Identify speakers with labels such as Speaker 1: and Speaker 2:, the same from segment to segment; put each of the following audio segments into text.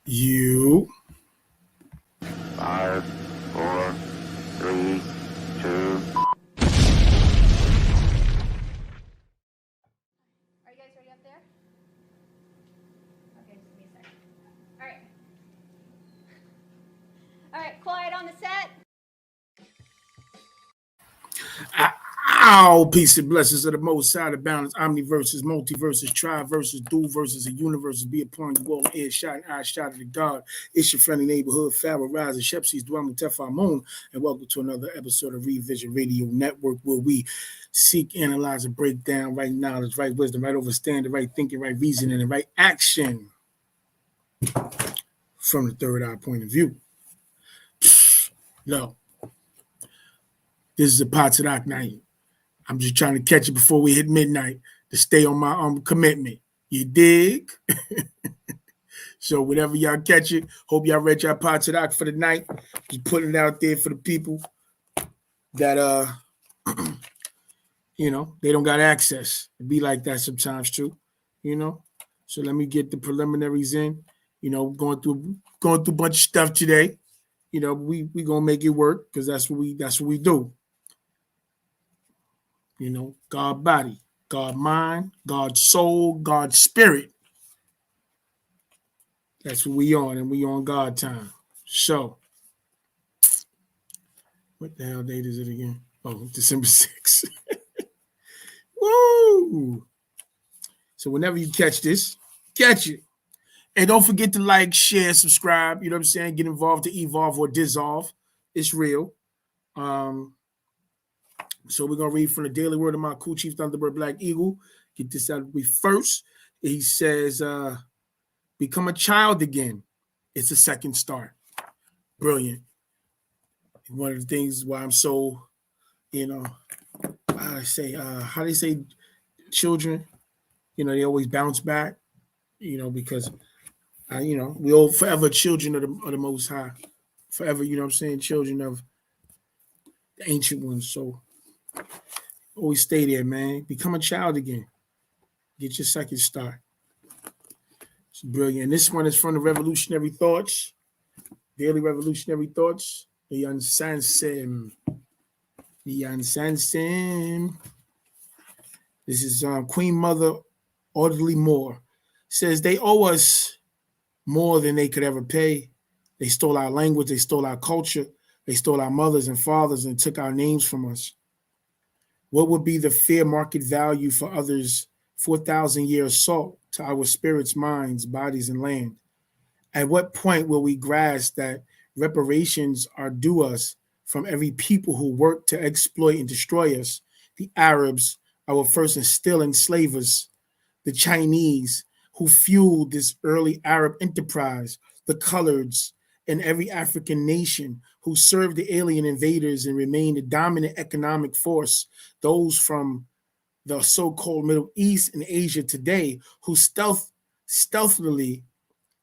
Speaker 1: You.
Speaker 2: 5, 4, 3, 2.
Speaker 3: Are you guys ready up there? Okay, just give me a second. All right. All right, quiet on the set.
Speaker 1: Ow, peace and blessings of the most side of balance, omniverses, multiverses, tri-verses, dual-verses, and universes be upon you all. Earshot and eye shot of the God. It's your friendly neighborhood, Pharaoh Rise and Shepsi's Dwelling Tefar Moon, and welcome to another episode of Revision Radio Network, where we seek, analyze, and break down right knowledge, right wisdom, right understanding, right thinking, right reasoning, and right action from the third eye point of view. No, this is a TARAQ night. I'm just trying to catch it before we hit midnight to stay on my commitment. You dig? So whenever y'all catch it, hope y'all read y'all TARAQ for the night. Just putting it out there for the people that they don't got access. It be like that sometimes too, So let me get the preliminaries in. Going through a bunch of stuff today. We gonna make it work because that's what we do. God body, God mind, God soul, God spirit. That's what we on, and we on God time. So, what the hell date is it again? Oh, December 6th. Woo! So whenever you catch this, catch it. And don't forget to like, share, subscribe. You know what I'm saying? Get involved to evolve or dissolve. It's real. So we're going to read from the Daily Word of my cool Chief Thunderbird Black Eagle. Get this out of the way first. He says, become a child again. It's a second start. Brilliant. One of the things why I'm so, how they say children, they always bounce back, because, we all forever children of the Most High. Forever, children of the ancient ones. So always stay there, man. Become a child again. Get your second start. It's brilliant. And this one is from the Revolutionary Thoughts, Daily Revolutionary Thoughts. The Unsansim. This is Queen Mother Audley Moore. Says they owe us more than they could ever pay. They stole our language. They stole our culture. They stole our mothers and fathers and took our names from us. What would be the fair market value for others' 4,000-year assault to our spirits, minds, bodies, and land? At what point will we grasp that reparations are due us from every people who worked to exploit and destroy us? The Arabs, our first and still enslavers, the Chinese, who fueled this early Arab enterprise, the coloreds, and every African nation who served the alien invaders and remained a dominant economic force, those from the so-called Middle East and Asia today who stealthily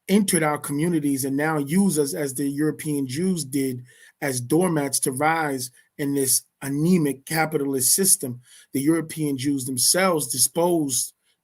Speaker 1: entered our communities and now use us as the European Jews did as doormats to rise in this anemic capitalist system. The European Jews themselves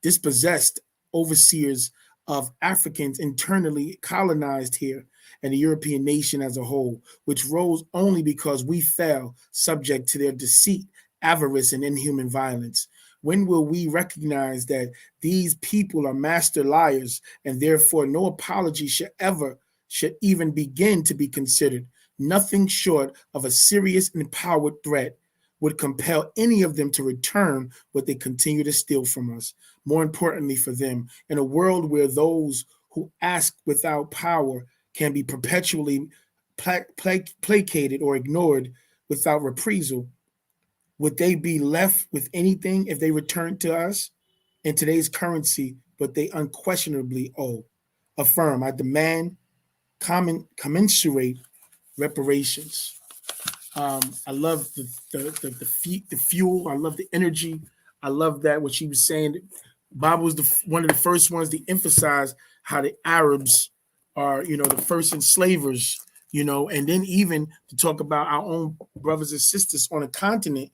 Speaker 1: dispossessed overseers of Africans internally colonized here, and the European nation as a whole, which rose only because we fell subject to their deceit, avarice, and inhuman violence. When will we recognize that these people are master liars, and therefore no apology should even begin to be considered? Nothing short of a serious and powered threat would compel any of them to return what they continue to steal from us. More importantly for them, in a world where those who ask without power can be perpetually placated or ignored without reprisal, would they be left with anything if they returned to us in today's currency, but they unquestionably owe? Affirm, I demand commensurate reparations. I love the fuel. I love the energy. I love that what she was saying. Bob was one of the first ones to emphasize how the Arabs are, the first enslavers, and then even to talk about our own brothers and sisters on a continent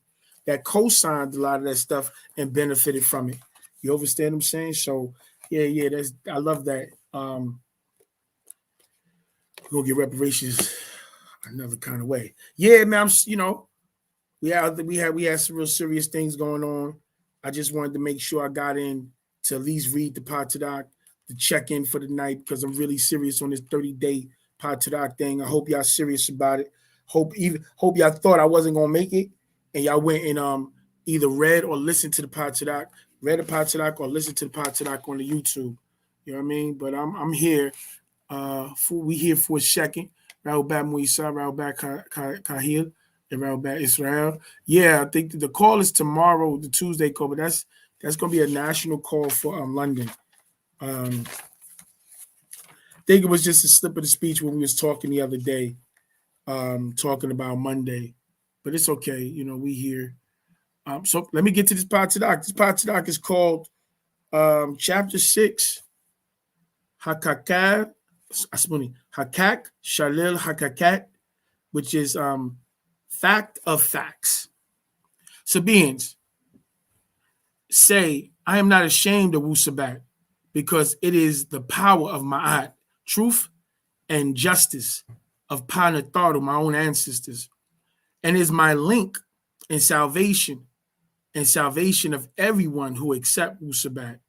Speaker 1: that co-signed a lot of that stuff and benefited from it. You understand what I'm saying? So yeah, I love that. We're gonna get reparations another kind of way. Yeah, man. We had some real serious things going on. I just wanted to make sure I got in to at least read the TARAQ, to check in for the night, because I'm really serious on this 30-day TARAQ thing. I hope y'all serious about it. Hope y'all thought I wasn't gonna make it, and y'all went and either read or listened to the TARAQ, read the TARAQ or listened to the TARAQ on the YouTube. You know what I mean? But I'm here. We here for a second. Rahubat Muisa, Rahubat Kahil, and Rahubat Israel. Yeah, I think the call is tomorrow, the Tuesday call, but that's gonna be a national call for London. I think it was just a slip of the speech when we was talking the other day, talking about Monday, but it's okay. We here. So let me get to this TARAQ. This TARAQ is called Chapter 6, Hakak Shalil Hakakat, which is fact of facts. Sabians say, I am not ashamed of Wusabat, because it is the power of Ma'at, truth and justice of Panatharu, my own ancestors, and is my link in salvation of everyone who accept Wusabat.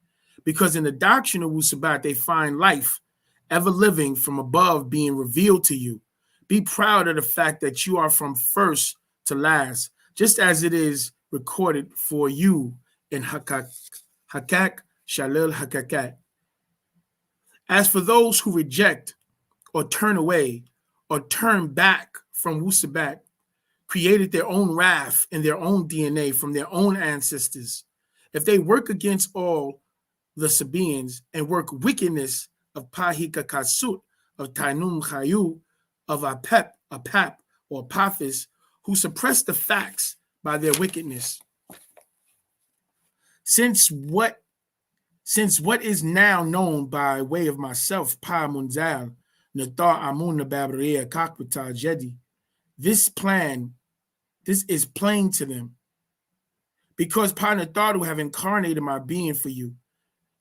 Speaker 1: Because in the doctrine of Wusabat, they find life, ever living from above, being revealed to you. Be proud of the fact that you are from first to last, just as it is recorded for you in Hakak Shalil Hakakat. As for those who reject or turn away or turn back from Wusabat, created their own wrath in their own DNA from their own ancestors, if they work against all the Sabaeans and work wickedness of Pahika Kasut, of Tainum Chayu, of Apap, or Apophis, who suppress the facts by their wickedness. Since what is now known by way of myself, Pa Munzal, Nathar Amun Nababriya Kakwata Jedi, this is plain to them. Because Pa Natharu have incarnated my being for you,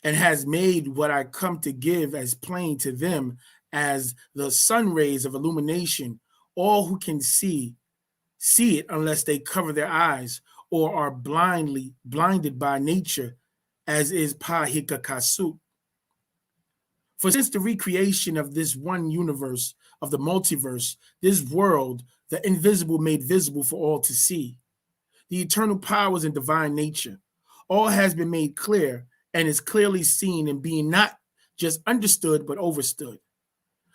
Speaker 1: and has made what I come to give as plain to them as the sun rays of illumination. All who can see it unless they cover their eyes or are blinded by nature, as is Pahika Kasut. For since the recreation of this one universe, of the multiverse, this world, the invisible made visible for all to see, the eternal powers and divine nature, all has been made clear and is clearly seen in being not just understood, but overstood,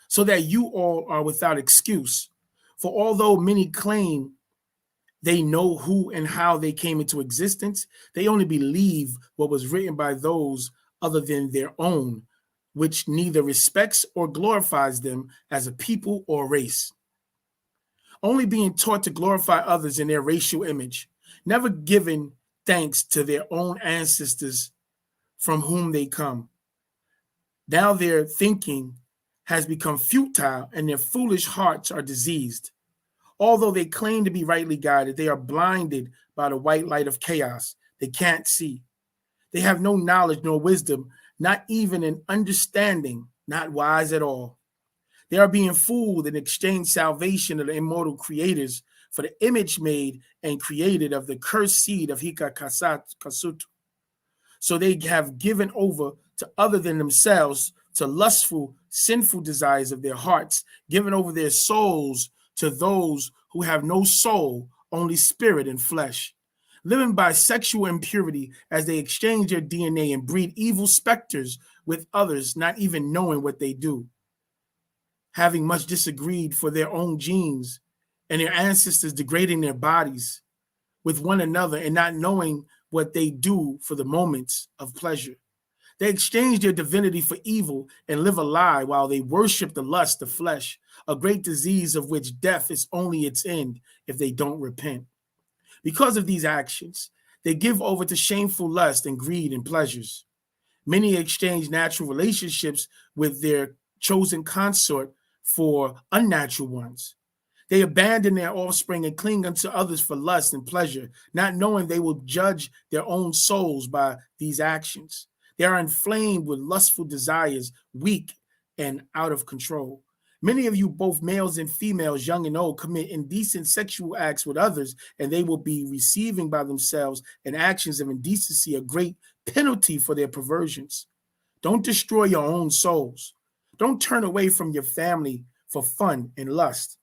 Speaker 1: so that you all are without excuse. For although many claim they know who and how they came into existence, they only believe what was written by those other than their own, which neither respects or glorifies them as a people or race. Only being taught to glorify others in their racial image, never giving thanks to their own ancestors from whom they come. Now their thinking has become futile and their foolish hearts are diseased. Although they claim to be rightly guided, they are blinded by the white light of chaos. They can't see. They have no knowledge nor wisdom, not even an understanding, not wise at all. They are being fooled and exchange salvation of the immortal creators for the image made and created of the cursed seed of Hika Kasut. So they have given over to other than themselves, to lustful, sinful desires of their hearts, given over their souls to those who have no soul, only spirit and flesh, living by sexual impurity as they exchange their DNA and breed evil specters with others, not even knowing what they do, having much disagreed for their own genes and their ancestors degrading their bodies with one another and not knowing what they do for the moments of pleasure. They exchange their divinity for evil and live a lie while they worship the lust of flesh, a great disease of which death is only its end if they don't repent. Because of these actions, they give over to shameful lust and greed and pleasures. Many exchange natural relationships with their chosen consort for unnatural ones. They abandon their offspring and cling unto others for lust and pleasure, not knowing they will judge their own souls by these actions. They are inflamed with lustful desires, weak and out of control. Many of you, both males and females, young and old, commit indecent sexual acts with others, and they will be receiving by themselves and actions of indecency a great penalty for their perversions. Don't destroy your own souls. Don't turn away from your family for fun and lust.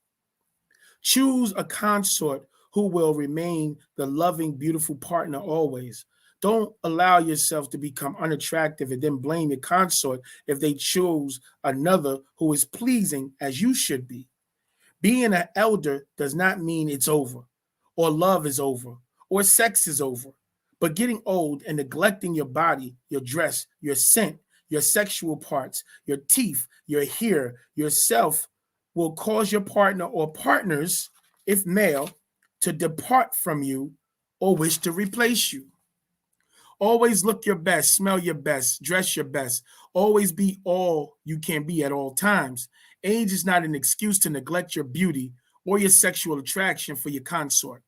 Speaker 1: Choose a consort who will remain the loving, beautiful partner always. Don't allow yourself to become unattractive and then blame your consort if they choose another who is pleasing as you should be. Being an elder does not mean it's over, or love is over, or sex is over. But getting old and neglecting your body, your dress, your scent, your sexual parts, your teeth, your hair, yourself will cause your partner or partners, if male, to depart from you or wish to replace you. Always look your best, smell your best, dress your best. Always be all you can be at all times. Age is not an excuse to neglect your beauty or your sexual attraction for your consort.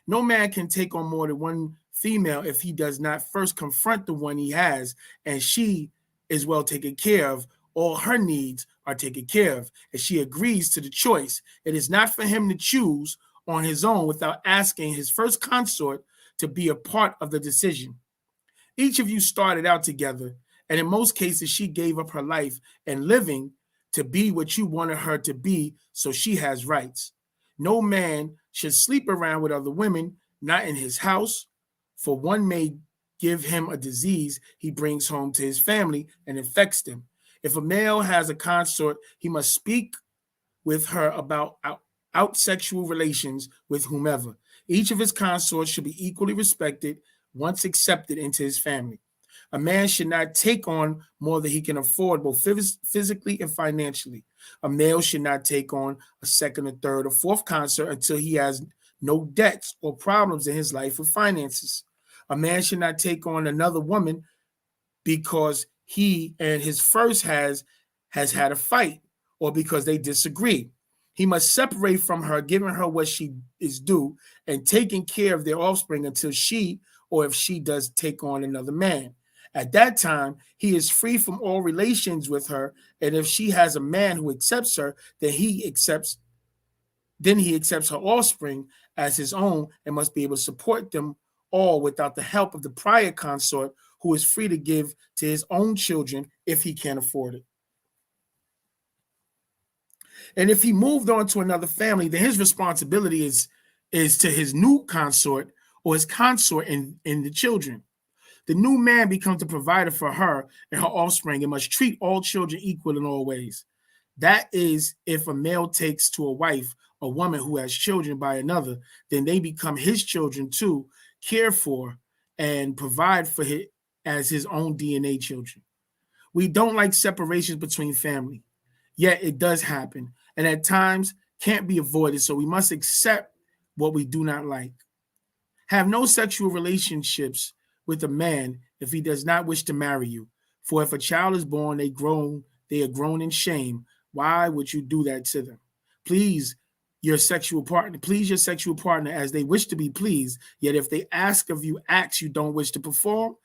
Speaker 1: No man can take on more than one female if he does not first confront the one he has, and she is well taken care of. All her needs are taken care of, and she agrees to the choice. It is not for him to choose on his own without asking his first consort to be a part of the decision. Each of you started out together, and in most cases, she gave up her life and living to be what you wanted her to be, so she has rights. No man should sleep around with other women, not in his house, for one may give him a disease he brings home to his family and infects them. If a male has a consort, he must speak with her about out sexual relations with whomever. Each of his consorts should be equally respected once accepted into his family. A man should not take on more than he can afford, both physically and financially. A male should not take on a second, or third, or fourth consort until he has no debts or problems in his life with finances. A man should not take on another woman because he and his first has had a fight or because they disagree. He must separate from her, giving her what she is due and taking care of their offspring until she, or if she does take on another man. At that time, he is free from all relations with her, and if she has a man who accepts her, then he accepts her offspring as his own and must be able to support them all without the help of the prior consort, who is free to give to his own children if he can afford it. And if he moved on to another family, then his responsibility is to his new consort or his consort and the children. The new man becomes the provider for her and her offspring and must treat all children equal in all ways. That is, if a male takes to a wife a woman who has children by another, then they become his children too, care for and provide for him as his own DNA children. We don't like separations between family, yet it does happen, and at times can't be avoided, so we must accept what we do not like. Have no sexual relationships with a man if he does not wish to marry you. For if a child is born, they are grown in shame. Why would you do that to them? Please your sexual partner as they wish to be pleased. Yet if they ask of you acts you don't wish to perform,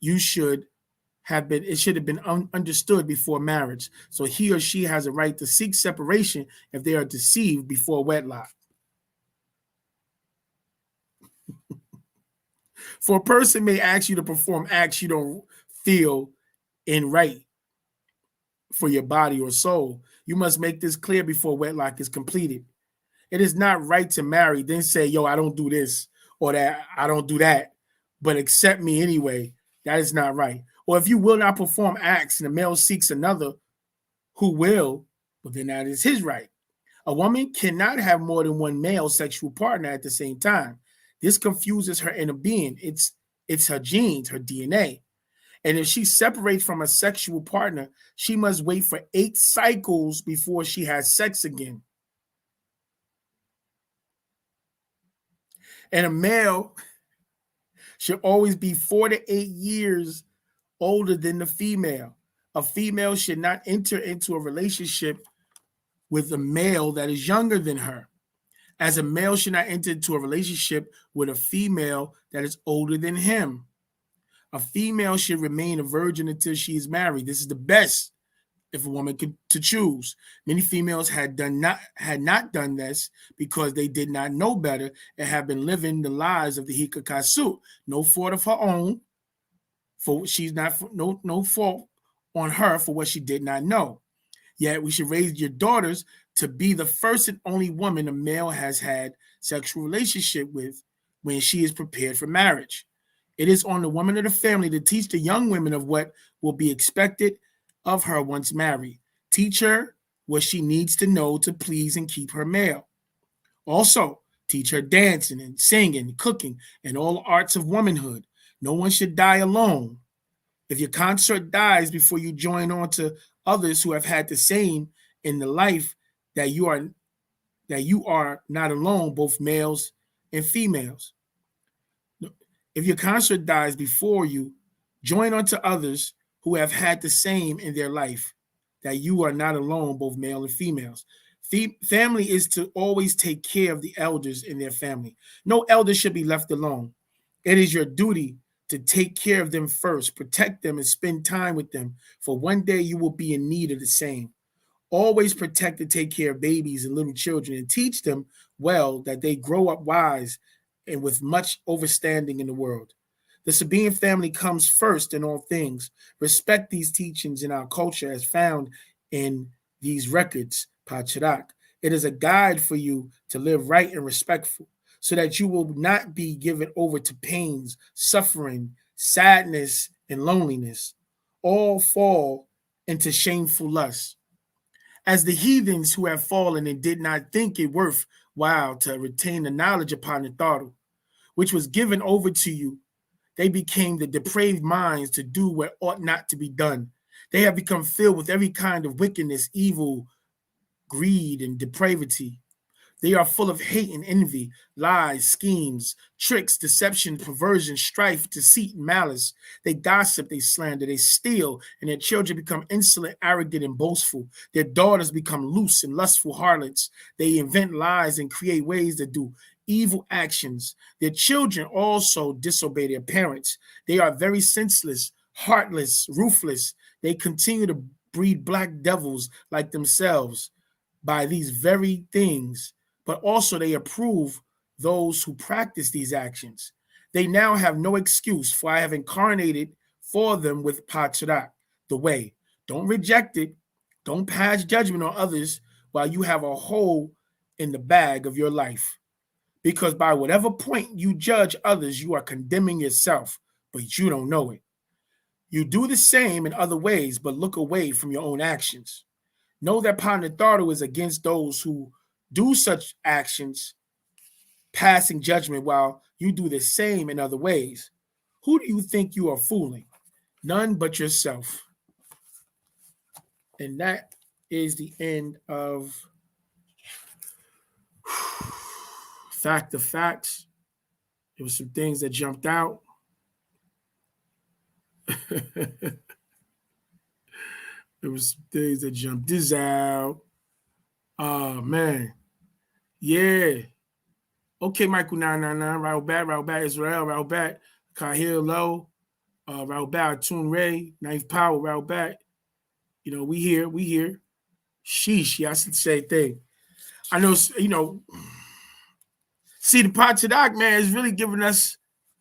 Speaker 1: it should have been understood before marriage. So he or she has a right to seek separation if they are deceived before wedlock. For a person may ask you to perform acts you don't feel in right for your body or soul. You must make this clear before wedlock is completed. It is not right to marry, then say, yo, I don't do this or that, I don't do that, but accept me anyway. That is not right. Or if you will not perform acts and the male seeks another who will, well, then that is his right. A woman cannot have more than one male sexual partner at the same time. This confuses her inner being. It's her genes, her DNA. And if she separates from a sexual partner, she must wait for 8 cycles before she has sex again. And a male should always be 4 to 8 years older than the female. A female should not enter into a relationship with a male that is younger than her, as a male should not enter into a relationship with a female that is older than him. A female should remain a virgin until she is married. This is the best if a woman could to choose. Many females had not done this because they did not know better and have been living the lives of the hikakasu. No fault of her own, for she's not no fault on her for what she did not know. Yet we should raise your daughters to be the first and only woman a male has had sexual relationship with when she is prepared for marriage. It is on the woman of the family to teach the young women of what will be expected of her once married. Teach her what she needs to know to please and keep her male. Also, teach her dancing and singing, cooking, and all arts of womanhood. No one should die alone. If your consort dies before you join on to others who have had the same in the life, that you are not alone, both males and females. If your consort dies before you, join on to others who have had the same in their life, that you are not alone, both male and females. Family is to always take care of the elders in their family. No elder should be left alone. It is your duty to take care of them first, protect them, and spend time with them, for one day you will be in need of the same. Always protect and take care of babies and little children and teach them well that they grow up wise and with much understanding in the world. The Sabaean family comes first in all things. Respect these teachings in our culture as found in these records, TARAQ-AAT. It is a guide for you to live right and respectful so that you will not be given over to pains, suffering, sadness, and loneliness. All fall into shameful lust. As the heathens who have fallen and did not think it worthwhile to retain the knowledge upon the thought, which was given over to you, they became the depraved minds to do what ought not to be done. They have become filled with every kind of wickedness, evil, greed, and depravity. They are full of hate and envy, lies, schemes, tricks, deception, perversion, strife, deceit, and malice. They gossip, they slander, they steal, and their children become insolent, arrogant, and boastful. Their daughters become loose and lustful harlots. They invent lies and create ways to do evil actions. Their children also disobey their parents. They are very senseless, heartless, ruthless. They continue to breed black devils like themselves by these very things, but also they approve those who practice these actions. They now have no excuse, for I have incarnated for them with TARAQ, the way. Don't reject it. Don't pass judgment on others while you have a hole in the bag of your life. Because by whatever point you judge others, you are condemning yourself, but you don't know it. You do the same in other ways, but look away from your own actions. Know that Panatharu is against those who do such actions, passing judgment while you do the same in other ways. Who do you think you are fooling? None but yourself. And that is the end of Fact of Facts. There were some things that jumped out. There was some things that jumped this out. Oh, man. Yeah. Okay, Michael 999, Raul Bat, Israel, Raul Bat, Kahil Low, Raul Bat, Tune Ray, Knife Power, Raul Bat. You know, we here. Sheesh, yeah, I said the same thing. I know, you know, see the TARAQ, man, is really giving us,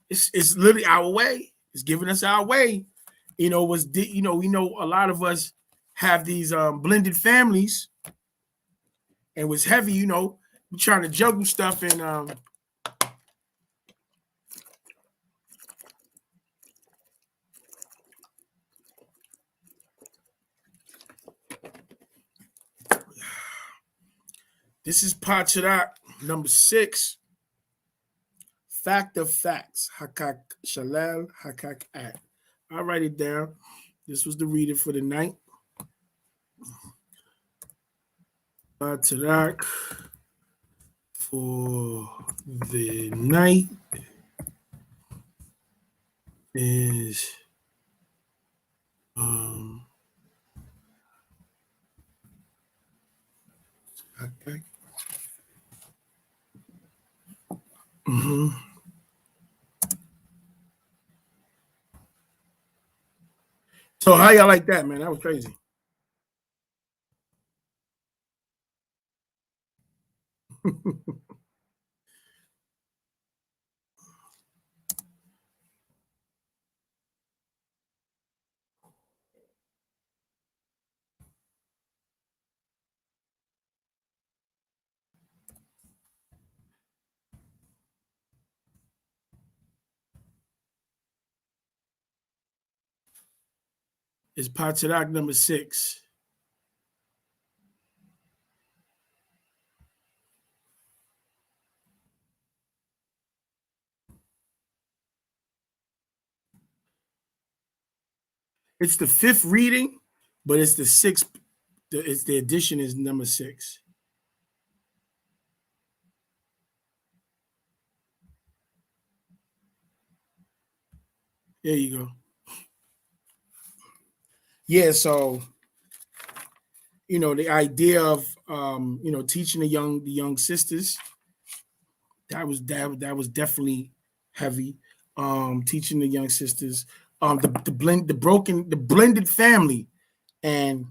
Speaker 1: it's literally our way. It's giving us our way. You know, we know a lot of us have these blended families, and was heavy, you know, we're trying to juggle stuff and this is TARAQ number 6. Fact of Facts. Hakak Shalal TARAQ-AAT. I'll write it down. This was the reader for the night. TARAQ for the night is okay. So how y'all like that, man? That was crazy. It's TARAQ number 6. It's the 5th reading, but it's the 6th. It's the edition is number 6. There you go. Yeah, so the idea of teaching the young sisters, that was definitely heavy. Teaching the young sisters, the blended family, and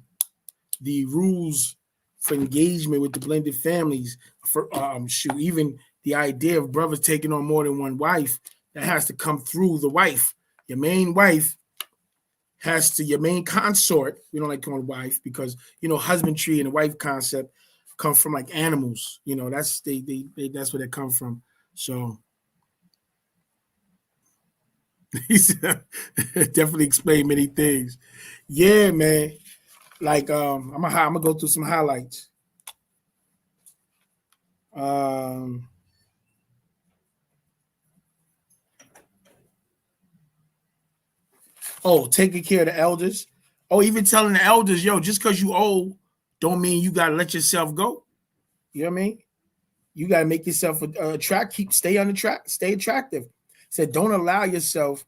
Speaker 1: the rules for engagement with the blended families. For even the idea of brothers taking on more than one wife, that has to come through the wife. Your main wife your main consort. We don't like calling wife because husbandry and the wife concept come from like animals. That's that's where they come from. So he's definitely explained many things. Yeah, man. Like I'm gonna go through some highlights. Taking care of the elders. Even telling the elders, yo, just because you old, don't mean you gotta let yourself go. You know what I mean? You gotta make yourself stay on the track, stay attractive. Said, don't allow yourself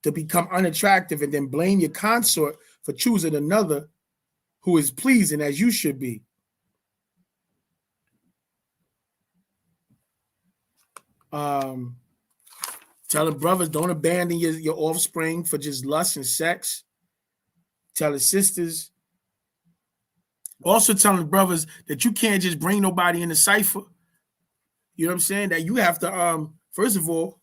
Speaker 1: to become unattractive and then blame your consort for choosing another who is pleasing as you should be. Telling brothers, don't abandon your offspring for just lust and sex. Telling sisters, also telling brothers that you can't just bring nobody in the cipher. You know what I'm saying? That you have to, first of all,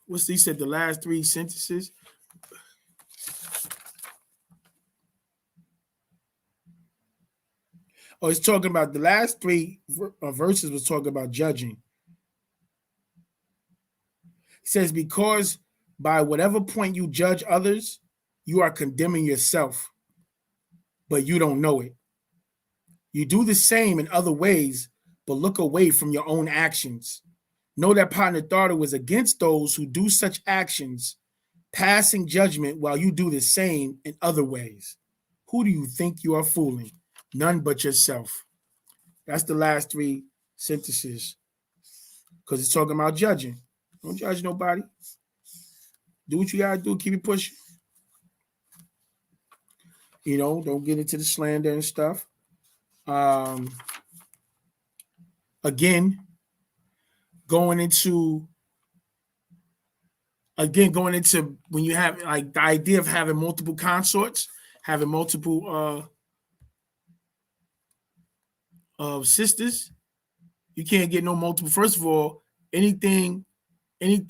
Speaker 1: he said the last 3 sentences? It's talking about the last 3 verses was talking about judging. It says, because by whatever point you judge others, you are condemning yourself, but you don't know it. You do the same in other ways, but look away from your own actions. Know that partner authority was against those who do such actions, passing judgment while you do the same in other ways. Who do you think you are fooling? None but yourself. That's the last 3 sentences, because it's talking about judging. Don't judge nobody. Do what you gotta do. Keep it pushing. Don't get into the slander and stuff. Again, going into when you have like the idea of having multiple consorts, having multiple sisters, you can't get no multiple. First of all, anything if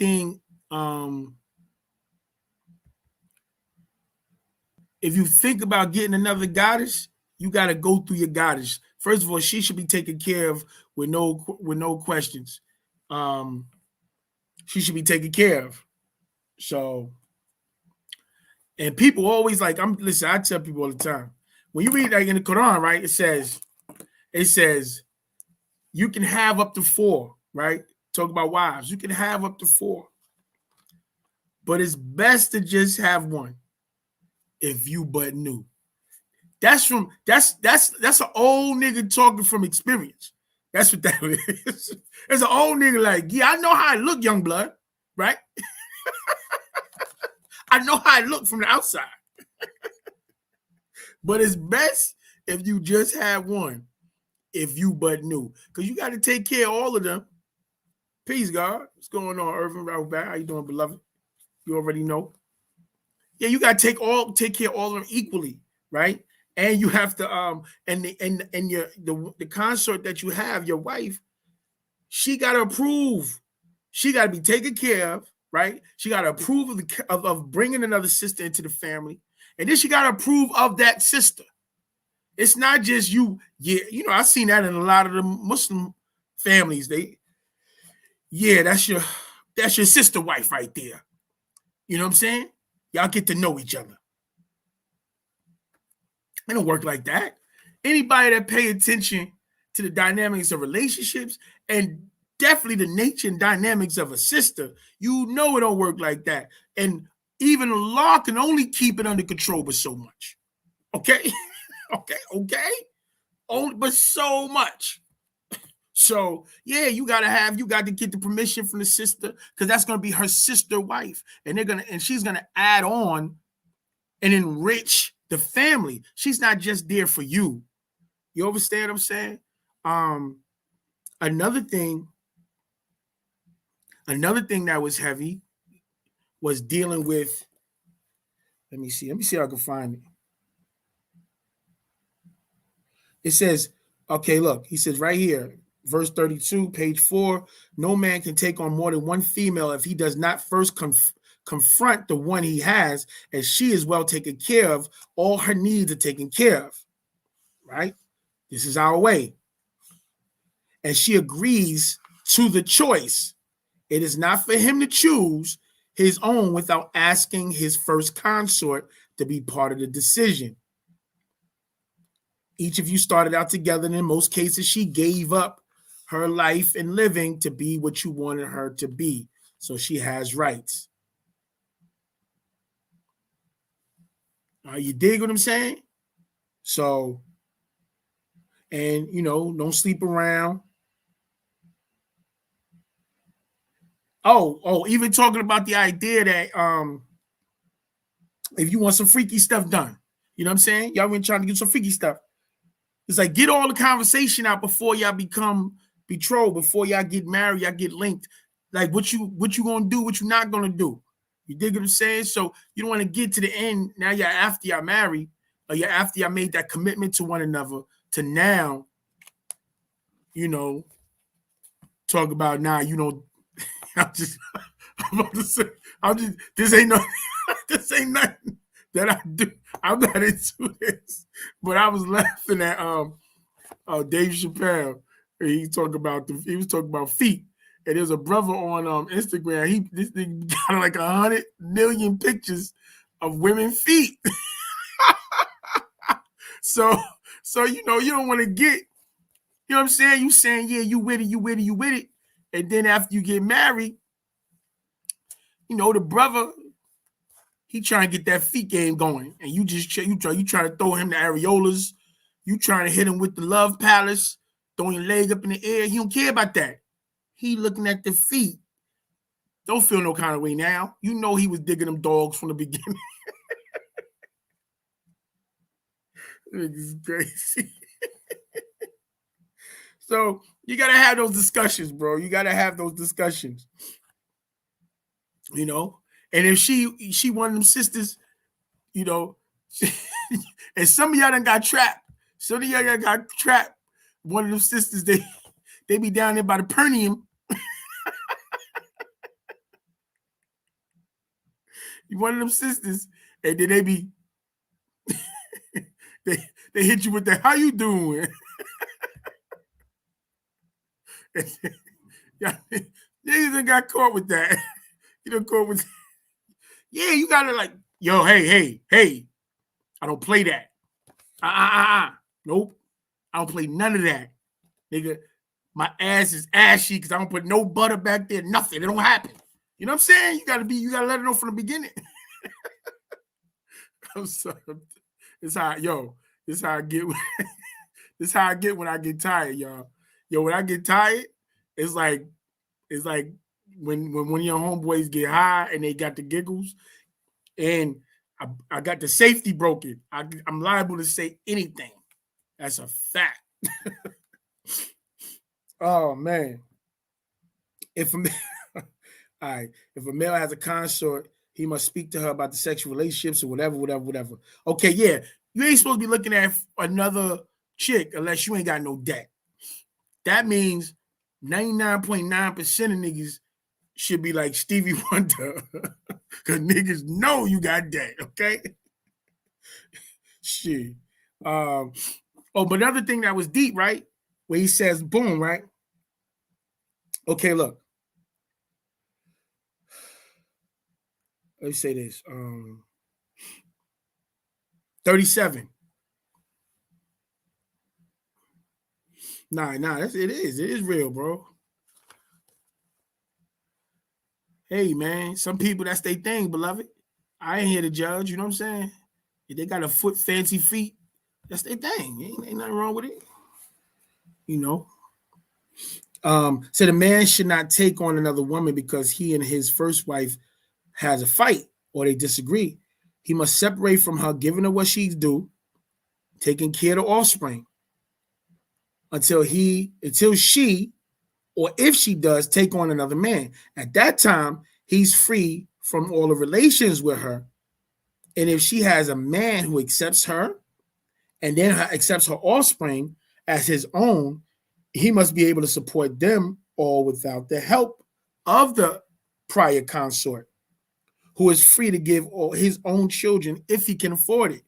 Speaker 1: you think about getting another goddess, you got to go through your goddess. First of all, she should be taken care of with no questions. She should be taken care of. So, and people always like, listen, I tell people all the time, when you read like in the Quran, right, it says you can have up to 4, right? Talk about wives. You can have up to 4. But it's best to just have one if you but knew. That's an old nigga talking from experience. That's what that is. It's an old nigga like, yeah, I know how I look, young blood, right? I know how I look from the outside. But it's best if you just have one, if you but knew. Because you got to take care of all of them. Peace, God. What's going on, Irvin? How you doing, beloved? You already know. Yeah, you got to take care of all of them equally, right? And you have to and the consort that you have, your wife, she got to approve. She got to be taken care of, right? She got to approve of bringing another sister into the family, and then she got to approve of that sister. It's not just you. Yeah, I've seen that in a lot of the Muslim families. That's your sister wife right there. You know what I'm saying? Y'all get to know each other. It don't work like that. Anybody that pay attention to the dynamics of relationships and definitely the nature and dynamics of a sister, it don't work like that. And even Allah can only keep it under control but so much. Okay? okay? Only but so much. So yeah, you got to get the permission from the sister, because that's going to be her sister wife, and she's going to add on and enrich the family. She's not just there for you. You understand what I'm saying? Another thing that was heavy was dealing with. Let me see if I can find it. It says, okay, look, he says right here, verse 32, page 4, no man can take on more than one female if he does not first confront the one he has, as she is well taken care of. All her needs are taken care of, right? This is our way. And she agrees to the choice. It is not for him to choose his own without asking his first consort to be part of the decision. Each of you started out together, and in most cases, she gave up her life and living to be what you wanted her to be. So she has rights. You dig what I'm saying? So, and don't sleep around. Even talking about the idea that if you want some freaky stuff done, you know what I'm saying? Y'all been trying to get some freaky stuff. It's like, get all the conversation out before y'all become betrothed, before y'all get married, y'all get linked. Like what you gonna do, what you not gonna do. You dig what I'm saying? So you don't want to get to the end. Now you're after y'all married, or you're after y'all made that commitment to one another, to now, talk about now, I'm about to say, this ain't nothing that I do. I'm not into this. But I was laughing at Dave Chappelle. He was talking about feet. And there's a brother on Instagram. This thing got like 100 million pictures of women's feet. So you don't want to get, you know what I'm saying? You saying, yeah, you with it. And then after you get married, the brother, he trying to get that feet game going, and you trying to throw him the areolas, you trying to hit him with the love palace, throwing your leg up in the air. He don't care about that. He looking at the feet. Don't feel no kind of way now. He was digging them dogs from the beginning. It's crazy. So you gotta have those discussions, bro. You gotta have those discussions. And if she one of them sisters, and some of y'all done got trapped. Some of y'all got trapped. One of them sisters, they be down there by the Pernium. One of them sisters, and then they be they hit you with that, how you doing? Yeah, niggas done got caught with that. You done caught with, yeah, you gotta like, yo, hey, I don't play that. Nope. I don't play none of that. Nigga, my ass is ashy because I don't put no butter back there, nothing. It don't happen. You know what I'm saying? You gotta let it know from the beginning. I'm sorry. This how I get. This how I get when I get tired, y'all. Yo, when I get tired, it's like when one of your homeboys get high and they got the giggles, and I got the safety broken. I'm liable to say anything. That's a fact. Oh man. If a male has a consort, he must speak to her about the sexual relationships or whatever. Okay, yeah. You ain't supposed to be looking at another chick unless you ain't got no debt. That means 99.9% of niggas should be like Stevie Wonder. Because niggas know you got debt, okay? Shit. But another thing that was deep, right? Where he says, boom, right? Okay, look. Let me say this. 37. Nah, it is real, bro. Hey, man, some people, that's their thing, beloved. I ain't here to judge, you know what I'm saying? If they got a foot fancy feet, that's their thing. Ain't nothing wrong with it. You know? So the man should not take on another woman because he and his first wife has a fight or they disagree. He must separate from her, giving her what she's due, taking care of the offspring until she, or if she does, take on another man. At that time, he's free from all the relations with her. And if she has a man who accepts her and then accepts her offspring as his own, he must be able to support them all without the help of the prior consort, who is free to give all his own children if he can afford it,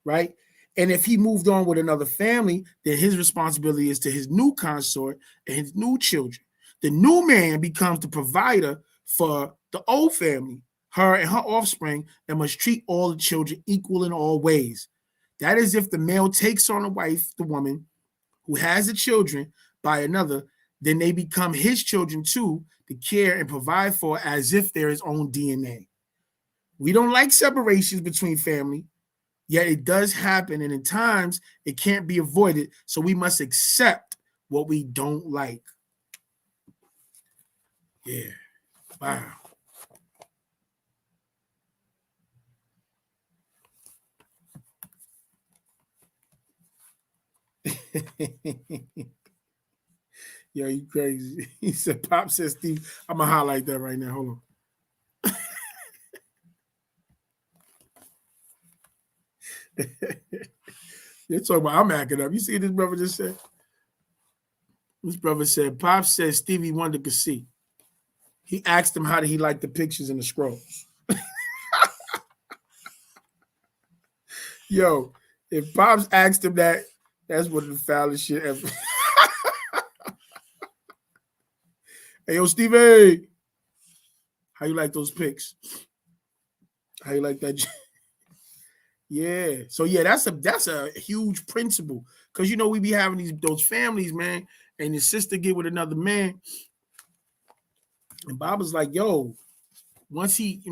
Speaker 1: right? And if he moved on with another family, then his responsibility is to his new consort and his new children. The new man becomes the provider for the old family, her and her offspring, and must treat all the children equal in all ways. That is, if the male takes on a wife, the woman who has the children by another, then they become his children too, to care and provide for as if they're his own DNA. We don't like separations between family, yet it does happen, and in times it can't be avoided, so we must accept what we don't like. Yeah. Wow. Yo, you crazy. He said, Pop says, Steve, I'm going to highlight that right now. Hold on. You're talking about I'm acting up. You see what this brother just said? This brother said, Pop says Stevie Wonder could see. He asked him how did he like the pictures in the scrolls. Yo, if Pops asked him that, that's one of the foulest shit ever. Hey, yo, Stevie, how you like those pics? How you like that? Yeah. So yeah, that's a huge principle, because you know we be having those families, man, and his sister get with another man, and Bob was like, "Yo, once he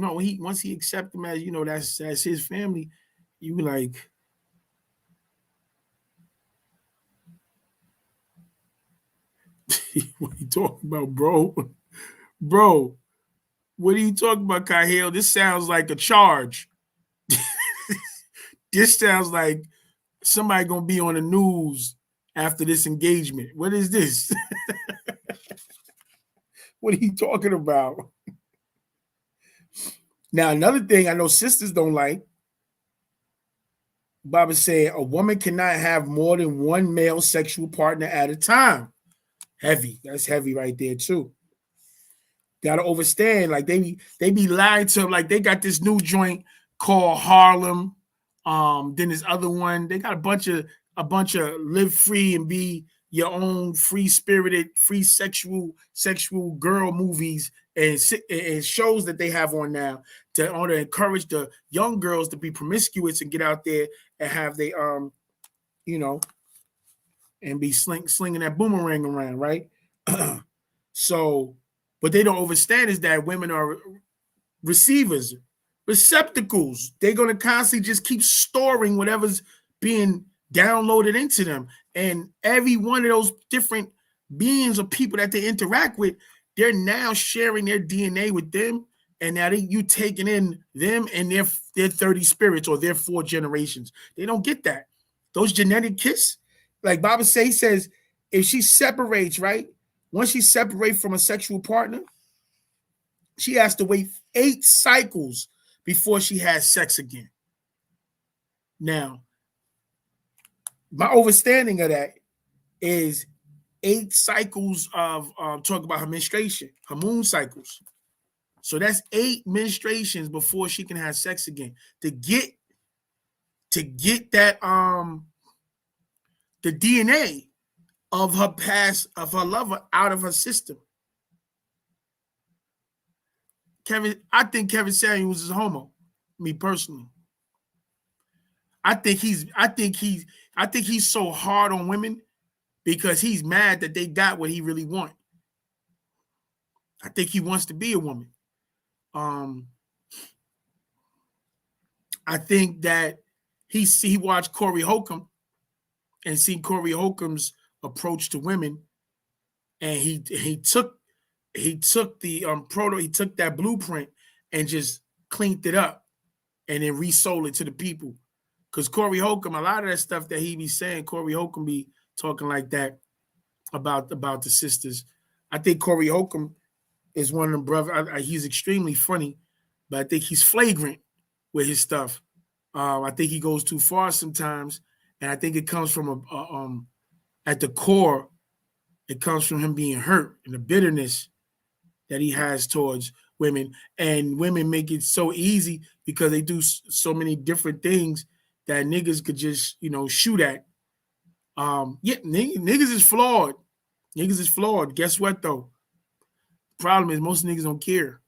Speaker 1: accept him as that's his family, you be like." What are you talking about, bro? Bro, what are you talking about, Kahil? This sounds like a charge. This sounds like somebody gonna be on the news after this engagement. What is this? What are you talking about? Now, another thing I know sisters don't like, Baba said a woman cannot have more than one male sexual partner at a time. Heavy. That's heavy right there, too. Gotta understand, like they be lying to them, like they got this new joint called Harlem. Then this other one, they got a bunch of live free and be your own free spirited, free sexual girl movies and shows that they have on now to encourage the young girls to be promiscuous and get out there and have they and be slinging that boomerang around, right? So, what they don't understand is that women are receivers, receptacles. They're going to constantly just keep storing whatever's being downloaded into them. And every one of those different beings or people that they interact with, they're now sharing their DNA with them. And now you taking in them and their 30 spirits or their 4 generations. They don't get that. Those genetic kits, like Baba says, if she separates, right? Once she separates from a sexual partner, she has to wait 8 cycles before she has sex again. Now, my understanding of that is 8 cycles of talk about her menstruation, her moon cycles. So that's 8 menstruations before she can have sex again. To get that the DNA of her past, of her lover, out of her system. I think Kevin Samuels is a homo. Me personally. I think he's so hard on women because he's mad that they got what he really want. I think he wants to be a woman. I think that he watched Corey Holcomb and seen Corey Holcomb's approach to women, and he took that blueprint and just cleaned it up and then resold it to the people. Because Corey Holcomb, a lot of that stuff that he be saying, Corey Holcomb be talking like that about the sisters. I think Corey Holcomb is one of them brothers. He's extremely funny, but I think he's flagrant with his stuff. I think he goes too far sometimes, and I think it comes from at the core, it comes from him being hurt and the bitterness that he has towards women. And women make it so easy because they do so many different things that niggas could just, shoot at. Niggas is flawed. Niggas is flawed. Guess what though? Problem is most niggas don't care.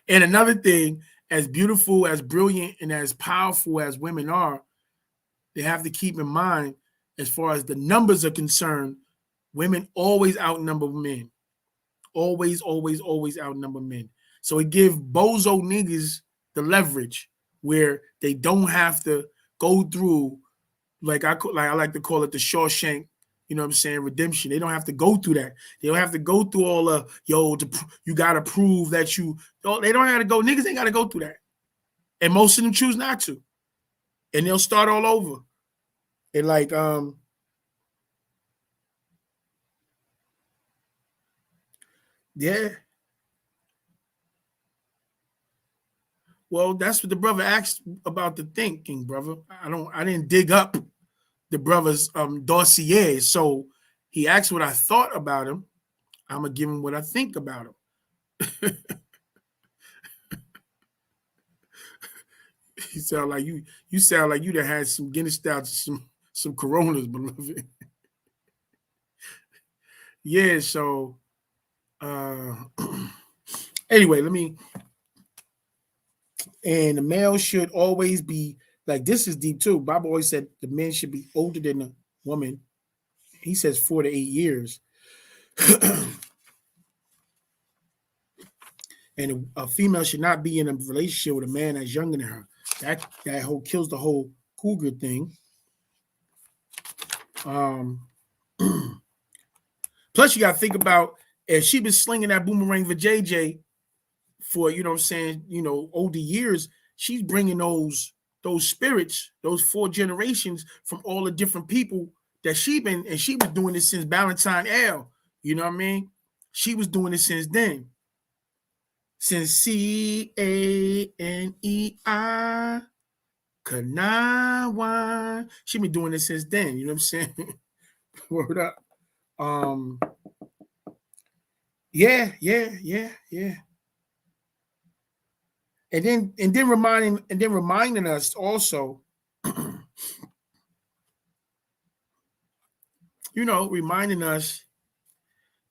Speaker 1: And another thing, as beautiful, as brilliant, and as powerful as women are, they have to keep in mind, as far as the numbers are concerned, women always outnumber men. Always, always, always outnumber men. So it gives bozo niggas the leverage where they don't have to go through, like I like to call it the Shawshank, redemption. They don't have to go through that. They don't have to go through all of, you got to prove that you, they don't have to go, niggas ain't got to go through that. And most of them choose not to. And they'll start all over. And yeah. Well, that's what the brother asked about the thinking, brother. I didn't dig up the brother's dossier. So he asked what I thought about him. I'm gonna give him what I think about him. You sound like you sound like you that had some Guinness stouts, some Coronas, beloved. Yeah, so anyway, and the male should always be, like, this is deep too. Bob always said the man should be older than the woman. He says 4 to 8 years. And a female should not be in a relationship with a man that's younger than her. That whole kills the whole cougar thing. Plus, you got to think about, if she been slinging that boomerang for JJ for, older years, she's bringing those spirits, those 4 generations from all the different people that she was doing this since Valentine L. You know what I mean? She was doing it since then. Since CANEI, Kanawa. She been doing this since then. You know what I'm saying? Word up. Yeah. And then reminding us also, reminding us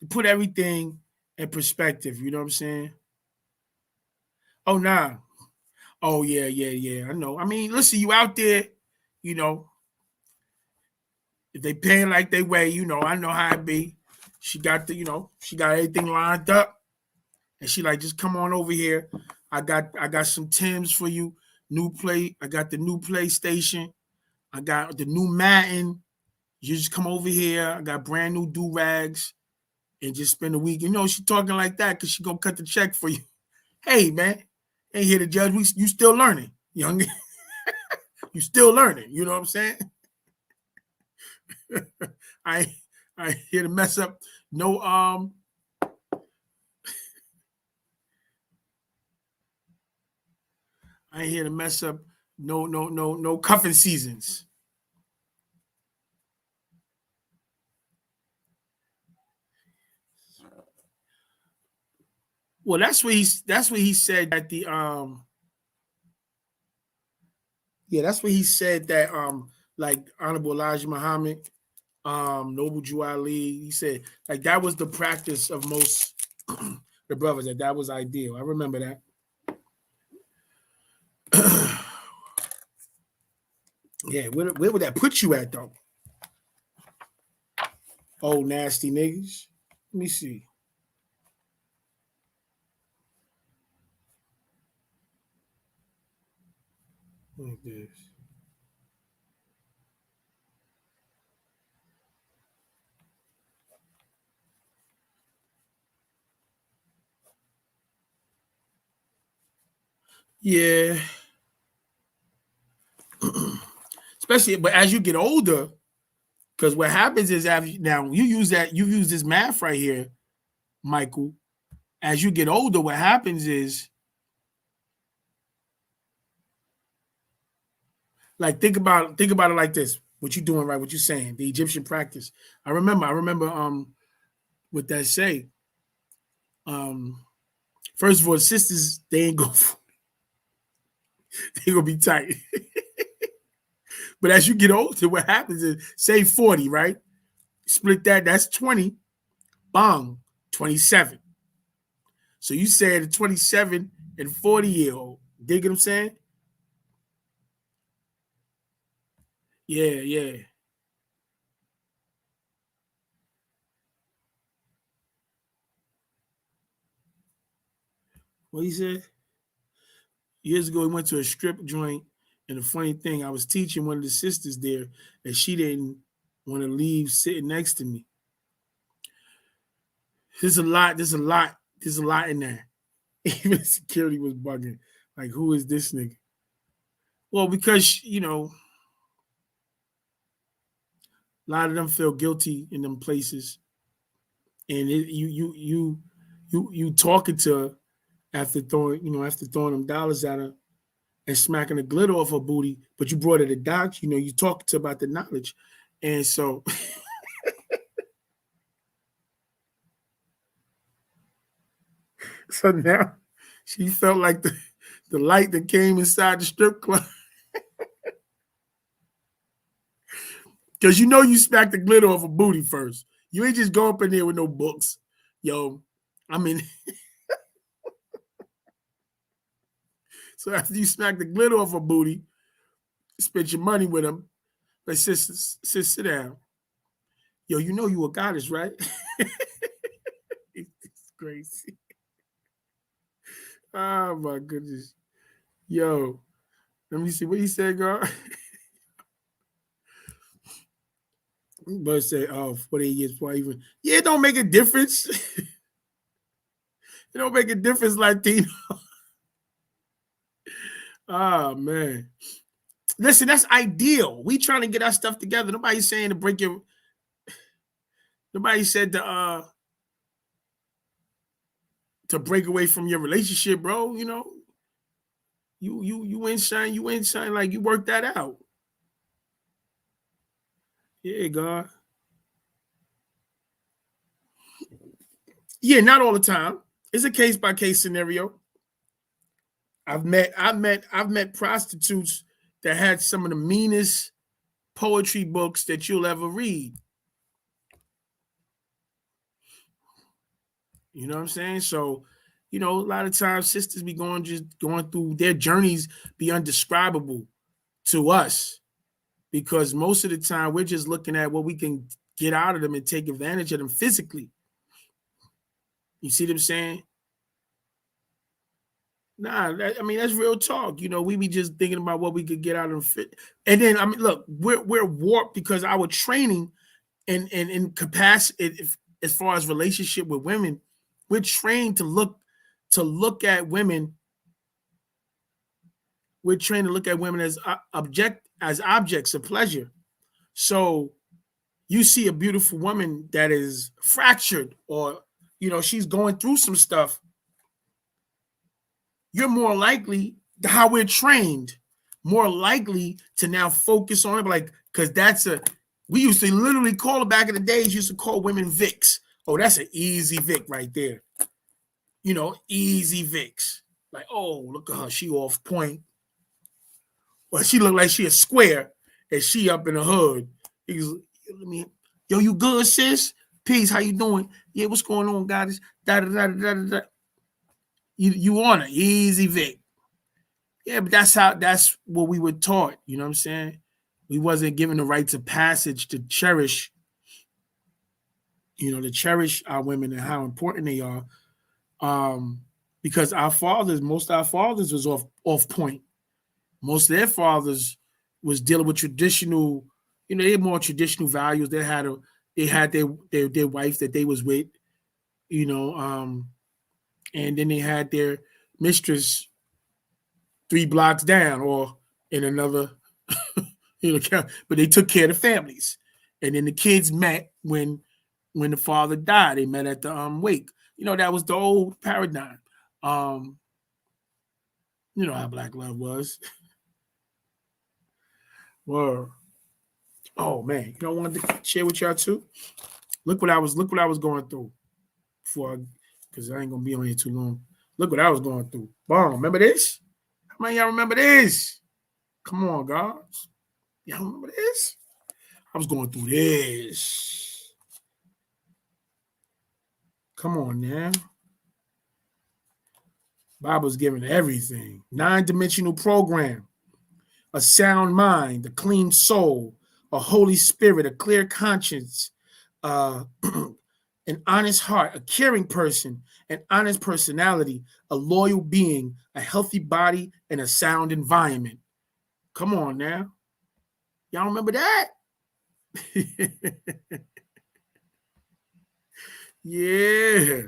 Speaker 1: to put everything in perspective. You know what I'm saying? Oh, nah. Oh, yeah. I know. I mean, listen, you out there, if they paying like they weigh, I know how it be. She got she got everything lined up. And she like, just come on over here. I got some Timbs for you. I got the new PlayStation. I got the new Madden. You just come over here. I got brand new do-rags and just spend a week. She talking like that because she gonna cut the check for you. Hey, man, ain't here to judge. You still learning, young. You still learning. You know what I'm saying? I ain't here to mess up. No, I ain't here to mess up no cuffing seasons. Well, that's what he said at the that's what he said that like Honorable Elijah Muhammad, Noble Drew Ali, he said like that was the practice of most the brothers, that was ideal. I remember that. Yeah, where would that put you at though? Oh, nasty niggas. Let me see. Like this. Yeah. Especially, but as you get older, because what happens is now you use this math right here, Michael. As you get older, what happens is like think about it like this. What you doing right, what you saying, the Egyptian practice. I remember what that say. First of all, the sisters, they ain't go they gonna be tight. But as you get older, what happens is say 40, right? Split that's 20, bang, 27. So you said a 27 and 40-year-old. Dig what I'm saying? Yeah. What he said? Years ago, he went to a strip joint, and the funny thing, I was teaching one of the sisters there, and she didn't want to leave sitting next to me. There's a lot in there. Even security was bugging. Like, who is this nigga? Well, because a lot of them feel guilty in them places, and you talking to her after throwing them dollars at her and smacking the glitter off her booty, but you brought her to doc. You talked to her about the knowledge, and so so now she felt like the light that came inside the strip club. Because you smack the glitter off a booty first. You ain't just go up in there with no books. Yo, I mean, so after you smack the glitter off a booty, spend your money with them, but sis, sit down. Yo, you a goddess, right? It's crazy. Oh, my goodness. Yo, let me see what he said, girl. But say, 48 years before I even. Yeah, it don't make a difference. It don't make a difference, Latino. Oh, man. Listen, that's ideal. We trying to get our stuff together. Nobody's saying to break your. Nobody said to break away from your relationship, bro. You ain't shine like you worked that out. Yeah, God. Yeah, not all the time. It's a case by case scenario. I've met prostitutes that had some of the meanest poetry books that you'll ever read. You know what I'm saying? So, a lot of times sisters be going through their journeys be undescribable to us because most of the time we're just looking at what we can get out of them and take advantage of them physically. You see what I'm saying? Nah, that's real talk. We be just thinking about what we could get out of them. And then, look, we're warped because our training and in capacity as far as relationship with women, we're trained to look at women. We're trained to look at women as objects of pleasure. So you see a beautiful woman that is fractured or she's going through some stuff. You're more likely, how we're trained, more likely to now focus on it, because we used to literally call it back in the days, used to call women Vicks. Oh, that's an easy Vic right there. easy Vicks. Like, oh, look at her, she off point. Well, she look like she a square, and she up in the hood. He's, yo, you good, sis? Peace, how you doing? Yeah, what's going on, guys? You on it, easy Vic. Yeah, but that's what we were taught. You know what I'm saying? We wasn't given the rites of passage to cherish, our women and how important they are. Because most of our fathers was off point. Most of their fathers was dealing with traditional, they had more traditional values. They had their wife that they was with, and then they had their mistress 3 blocks down or in another, but they took care of the families. And then the kids met when the father died. They met at the wake. That was the old paradigm. You know how Black love was. Word. Oh man, I wanted to share with y'all too. Look what I was going through because I ain't gonna be on here too long. Look what I was going through. Boom, remember this? How many of y'all remember this? Come on, guys. Y'all remember this? I was going through this. Come on now. Bible's giving everything. 9-dimensional program. A sound mind, a clean soul, a Holy Spirit, a clear conscience, an honest heart, a caring person, an honest personality, a loyal being, a healthy body, and a sound environment. Come on now. Y'all remember that? Yeah.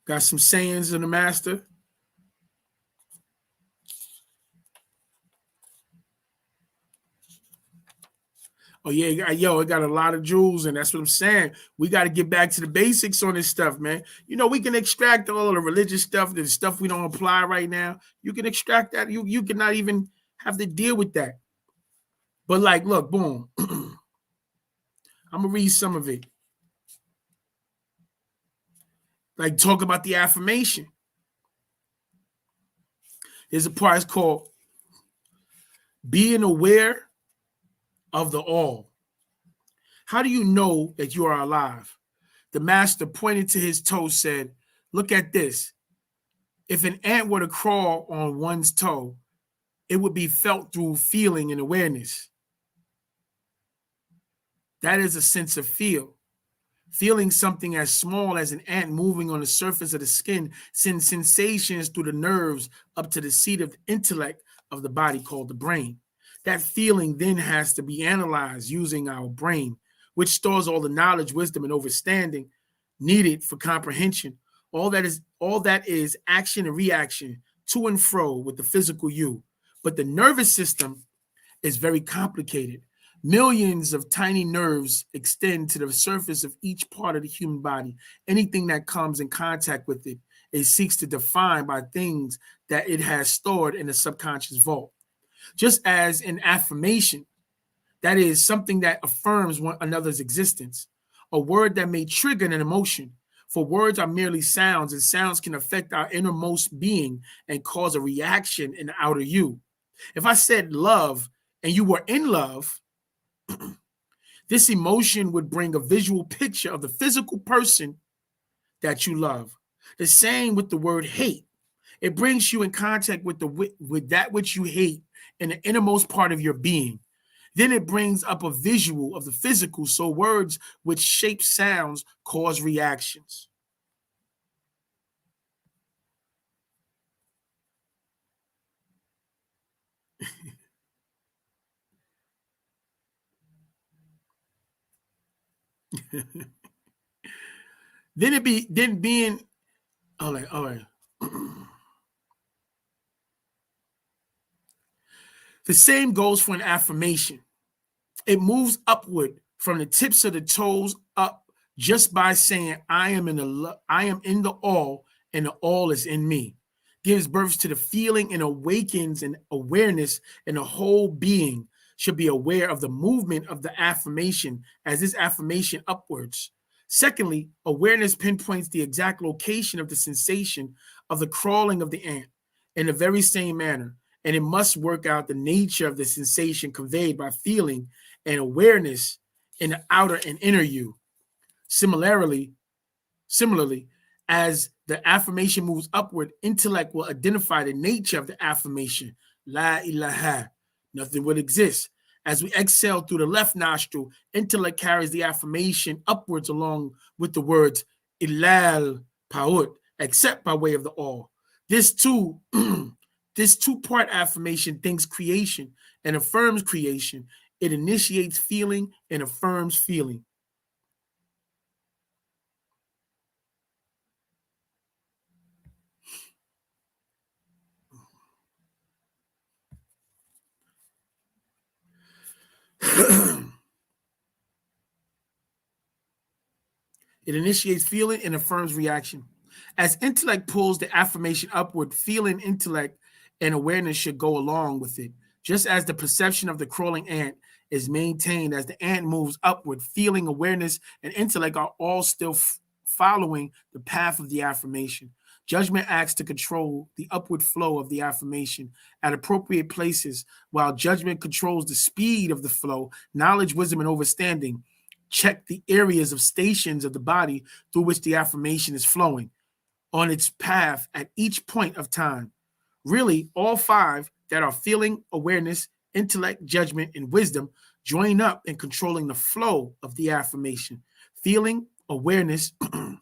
Speaker 1: Got some sayings of the master. Oh, yeah, it got a lot of jewels, and that's what I'm saying. We got to get back to the basics on this stuff, man. We can extract all of the religious stuff, the stuff we don't apply right now. You can extract that. You cannot even have to deal with that. But like, look, boom. I'm going to read some of it. Like, talk about the affirmation. There's a part it's called being aware of the all. How do you know that you are alive? The master pointed to his toe, said, look at this. If an ant were to crawl on one's toe, it would be felt through feeling and awareness. That is a sense of feel. Feeling something as small as an ant moving on the surface of the skin sends sensations through the nerves up to the seat of intellect of the body called the brain. That feeling then has to be analyzed using our brain, which stores all the knowledge, wisdom, and understanding needed for comprehension. All that is action and reaction to and fro with the physical you. But the nervous system is very complicated. Millions of tiny nerves extend to the surface of each part of the human body. Anything that comes in contact with it, it seeks to define by things that it has stored in the subconscious vault. Just as an affirmation, that is something that affirms one another's existence, a word that may trigger an emotion. For words are merely sounds, and sounds can affect our innermost being and cause a reaction in the outer you. If I said love and you were in love, this emotion would bring a visual picture of the physical person that you love. The same with the word hate. It brings you in contact with that which you hate in the innermost part of your being. Then it brings up a visual of the physical, so words which shape sounds cause reactions. All right. The same goes for an affirmation. It moves upward from the tips of the toes up just by saying, I am in the all, and the all is in me. Gives birth to the feeling and awakens an awareness, and the whole being should be aware of the movement of the affirmation as this affirmation upwards. Secondly, awareness pinpoints the exact location of the sensation of the crawling of the ant in the very same manner, and it must work out the nature of the sensation conveyed by feeling and awareness in the outer and inner you. Similarly, as the affirmation moves upward, intellect will identify the nature of the affirmation, La ilaha, nothing would exist. As we exhale through the left nostril, intellect carries the affirmation upwards along with the words Ilal Paut, except by way of the all. This this two-part affirmation thinks creation and affirms creation. It initiates feeling and affirms feeling. It initiates feeling and affirms reaction. As intellect pulls the affirmation upward, feeling, intellect, and awareness should go along with it. Just as the perception of the crawling ant is maintained as the ant moves upward, feeling, awareness, and intellect are all still following the path of the affirmation. Judgment acts to control the upward flow of the affirmation at appropriate places, while judgment controls the speed of the flow. Knowledge, wisdom, and understanding check the areas of stations of the body through which the affirmation is flowing on its path at each point of time. Really, all five that are feeling, awareness, intellect, judgment, and wisdom join up in controlling the flow of the affirmation. Feeling, awareness, and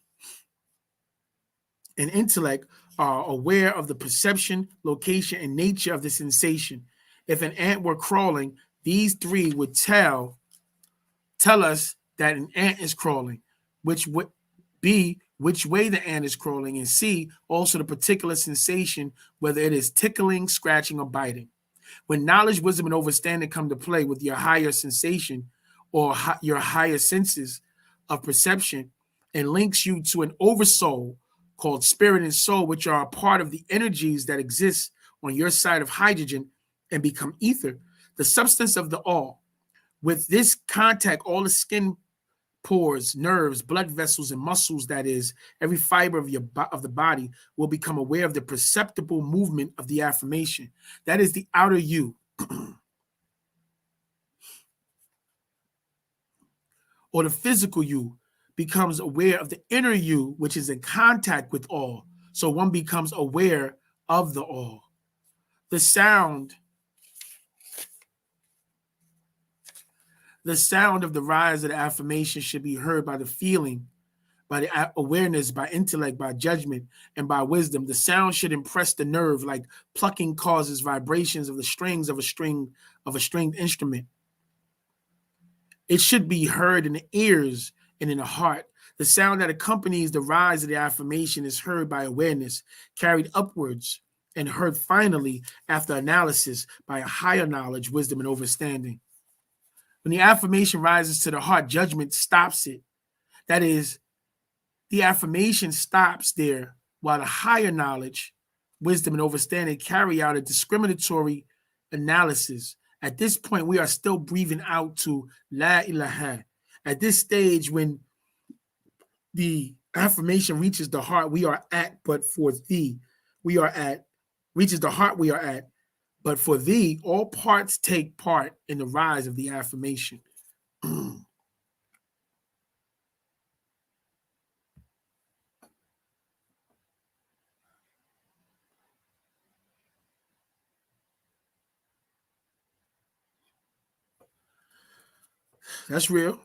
Speaker 1: intellect are aware of the perception, location, and nature of the sensation. If an ant were crawling, these three would tell us that an ant is crawling, which would B, which way the ant is crawling, and C, also the particular sensation, whether it is tickling, scratching, or biting. When knowledge, wisdom, and understanding come to play with your higher sensation or your higher senses of perception and links you to an oversoul called spirit and soul, which are a part of the energies that exist on your side of hydrogen and become ether, the substance of the all. With this contact, all the skin pores, nerves, blood vessels, and muscles, that is, every fiber of the body, will become aware of the perceptible movement of the affirmation. That is the outer you. Or the physical you becomes aware of the inner you, which is in contact with all. So one becomes aware of the all. The sound of the rise of the affirmation should be heard by the feeling, by the awareness, by intellect, by judgment, and by wisdom. The sound should impress the nerve like plucking causes vibrations of the strings of a stringed instrument. It should be heard in the ears and in the heart. The sound that accompanies the rise of the affirmation is heard by awareness, carried upwards, and heard finally after analysis by a higher knowledge, wisdom, and understanding. When the affirmation rises to the heart, judgment stops it. That is, the affirmation stops there while the higher knowledge, wisdom, and understanding carry out a discriminatory analysis. At this point, we are still breathing out to La ilaha. At this stage, when the affirmation reaches the heart, we are at, but for thee, we are at, reaches the heart, we are at, but for thee, all parts take part in the rise of the affirmation. That's real.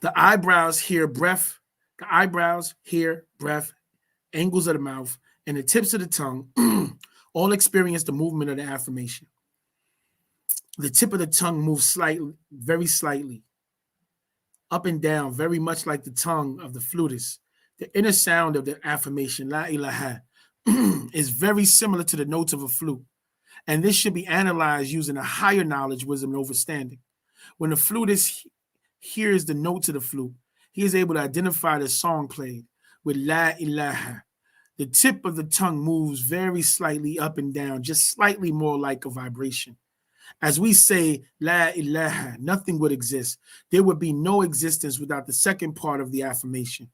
Speaker 1: The eyebrows hear breath. The eyebrows hear breath, angles of the mouth, and the tips of the tongue all experience the movement of the affirmation. The tip of the tongue moves slightly, very slightly, up and down, very much like the tongue of the flutist. The inner sound of the affirmation, La ilaha, is very similar to the notes of a flute. And this should be analyzed using a higher knowledge, wisdom, and understanding. When the flutist hears the notes of the flute, he is able to identify the song played with La ilaha. The tip of the tongue moves very slightly up and down, just slightly more like a vibration. As we say, La ilaha, nothing would exist. There would be no existence without the second part of the affirmation.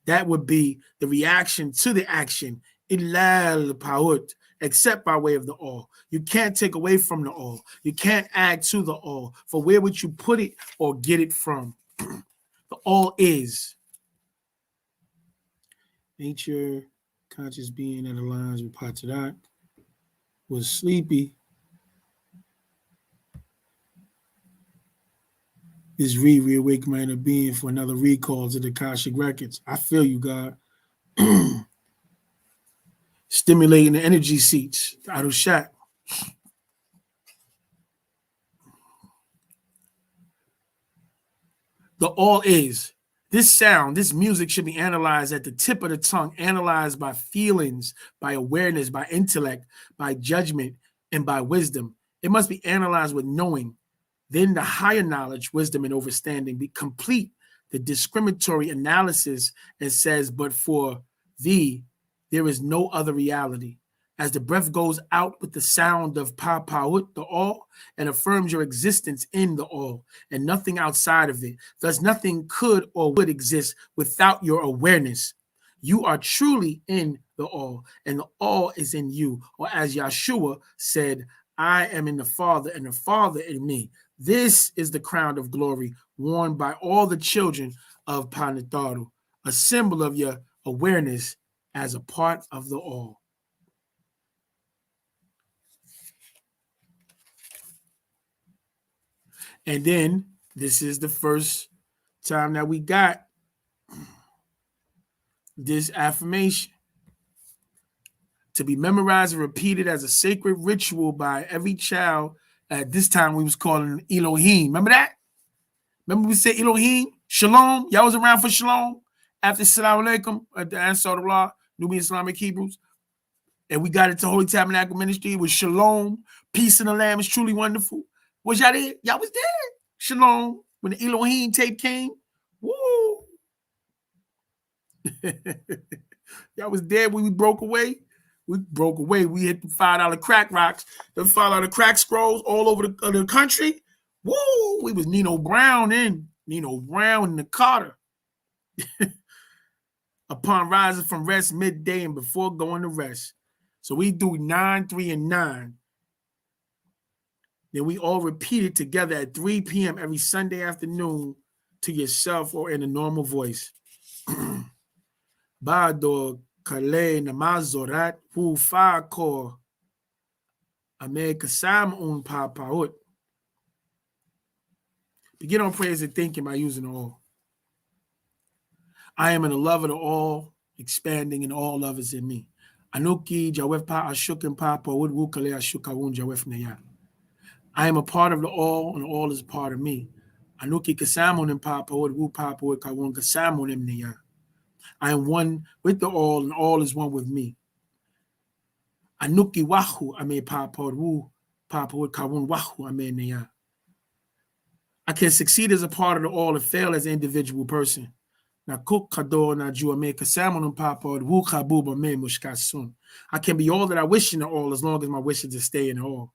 Speaker 1: That would be the reaction to the action, illal paut, except by way of the all. You can't take away from the all. You can't add to the all. For where would you put it or get it from? The all is. Nature, conscious being that aligns with TARAQ-AAT, was sleepy. This reawake might have been for another recall to the Akashic records. I feel you, God. Stimulating the energy seats, out of shot. The all is. This sound, this music should be analyzed at the tip of the tongue, analyzed by feelings, by awareness, by intellect, by judgment, and by wisdom. It must be analyzed with knowing. Then the higher knowledge, wisdom, and understanding be complete the discriminatory analysis and says, but for thee, there is no other reality. As the breath goes out with the sound of pa-pa-ut, the all, and affirms your existence in the all, and nothing outside of it. Thus, nothing could or would exist without your awareness. You are truly in the all, and the all is in you. Or as Yeshua said, I am in the Father, and the Father in me. This is the crown of glory worn by all the children of Panataru, a symbol of your awareness as a part of the all. And then this is the first time that we got this affirmation to be memorized and repeated as a sacred ritual by every child. At this time, we was calling Elohim. Remember that? Remember we said Elohim? Shalom. Y'all was around for Shalom after Salam Alaikum at the Ansar Allah, Nubian Islamic Hebrews. And we got into Holy Tabernacle Ministry with Shalom. Peace in the land is truly wonderful. Was y'all there? Y'all was there. Shalom. When the Elohim tape came. Woo. Y'all was there when we broke away. We broke away. We hit the $5 crack rocks, the $5 crack scrolls all over the country. Woo! We was Nino Brown in the Carter. Upon rising from rest midday and before going to rest. So we do 9, 3, and 9. Then we all repeat it together at 3 p.m. every Sunday afternoon to yourself or in a normal voice. Bado Kale Namazorat Hu Fa Ko America Sam Un Pa Paut. Begin on prayers and thinking by using all. I am in the love of the all, expanding, and all love is in me. Anuki Jawef Pa Ashukin Pa Paut Wukale Ashukawun Jawef Neya. I am a part of the all, and all is a part of me. Anuki Kasamun and Pa Paut Wu Pa Paut Kawun Kasamun Neya. I am one with the all, and all is one with me. Anuki Wahu Ame Pa Paut Wu Pa Paut Kawun Wahu Ame Neya. I can succeed as a part of the all and fail as an individual person. I can be all that I wish in the all as long as my wish is to stay in the all.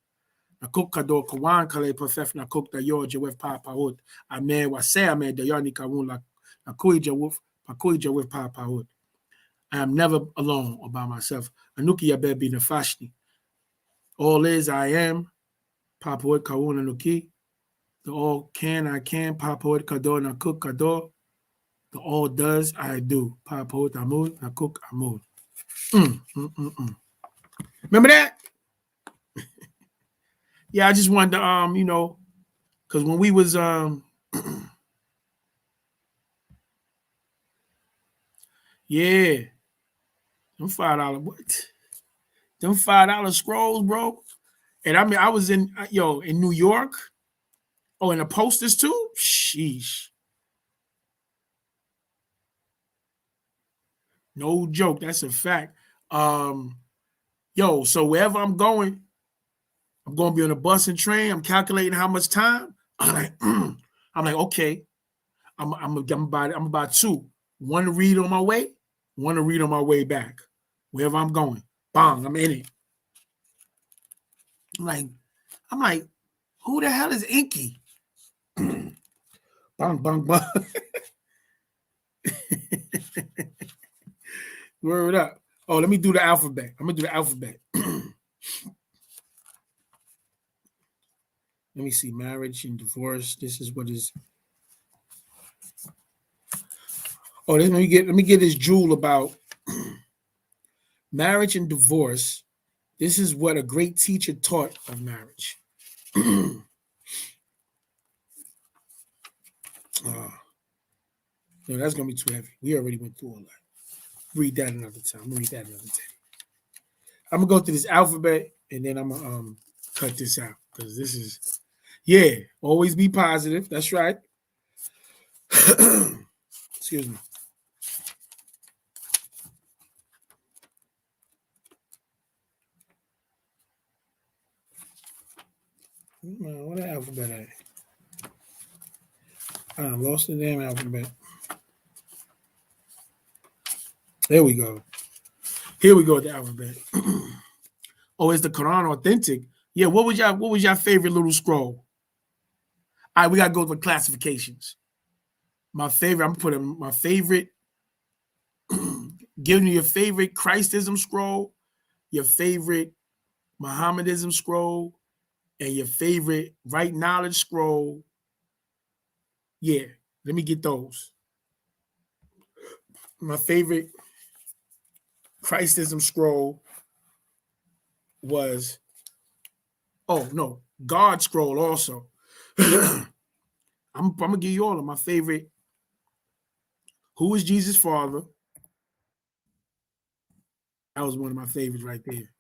Speaker 1: I am never alone or by myself. All is I am. The all can, I can. The all does, I do. Remember that? Yeah, I just wanted to, because when we was, yeah, them $5, what? Them $5 scrolls, bro. And I mean, I was in New York. Oh, and the posters too? Sheesh. No joke. That's a fact. So wherever I'm going to be on a bus and train. I'm calculating how much time. I'm like, okay, I'm about 2. One to read on my way, one to read on my way back. Wherever I'm going. Bang, I'm in it. I'm like, Who the hell is Inky? Bang, bang, bang. Word up. Oh, let me do the alphabet. I'm going to do the alphabet. Let me see. Marriage and divorce. This is what is. Oh, let me get this jewel about marriage and divorce. This is what a great teacher taught of marriage. No, that's gonna be too heavy. We already went through all that. Read that another time. I'm gonna read that another day. I'm gonna go through this alphabet and then I'm gonna cut this out because this is always be positive. That's right. Excuse me. What the alphabet at? I lost the damn alphabet. There we go. Here we go with the alphabet. Oh, is the Quran authentic? Yeah. What was your favorite little scroll? All right, we gotta go with classifications. My favorite, I'm putting my favorite. Giving you your favorite Christism scroll, your favorite Mohammedism scroll, and your favorite right knowledge scroll. Yeah, let me get those. My favorite Christism scroll was, God scroll also. I'm gonna give you all of my favorite. Who is Jesus' father? That was one of my favorites right there.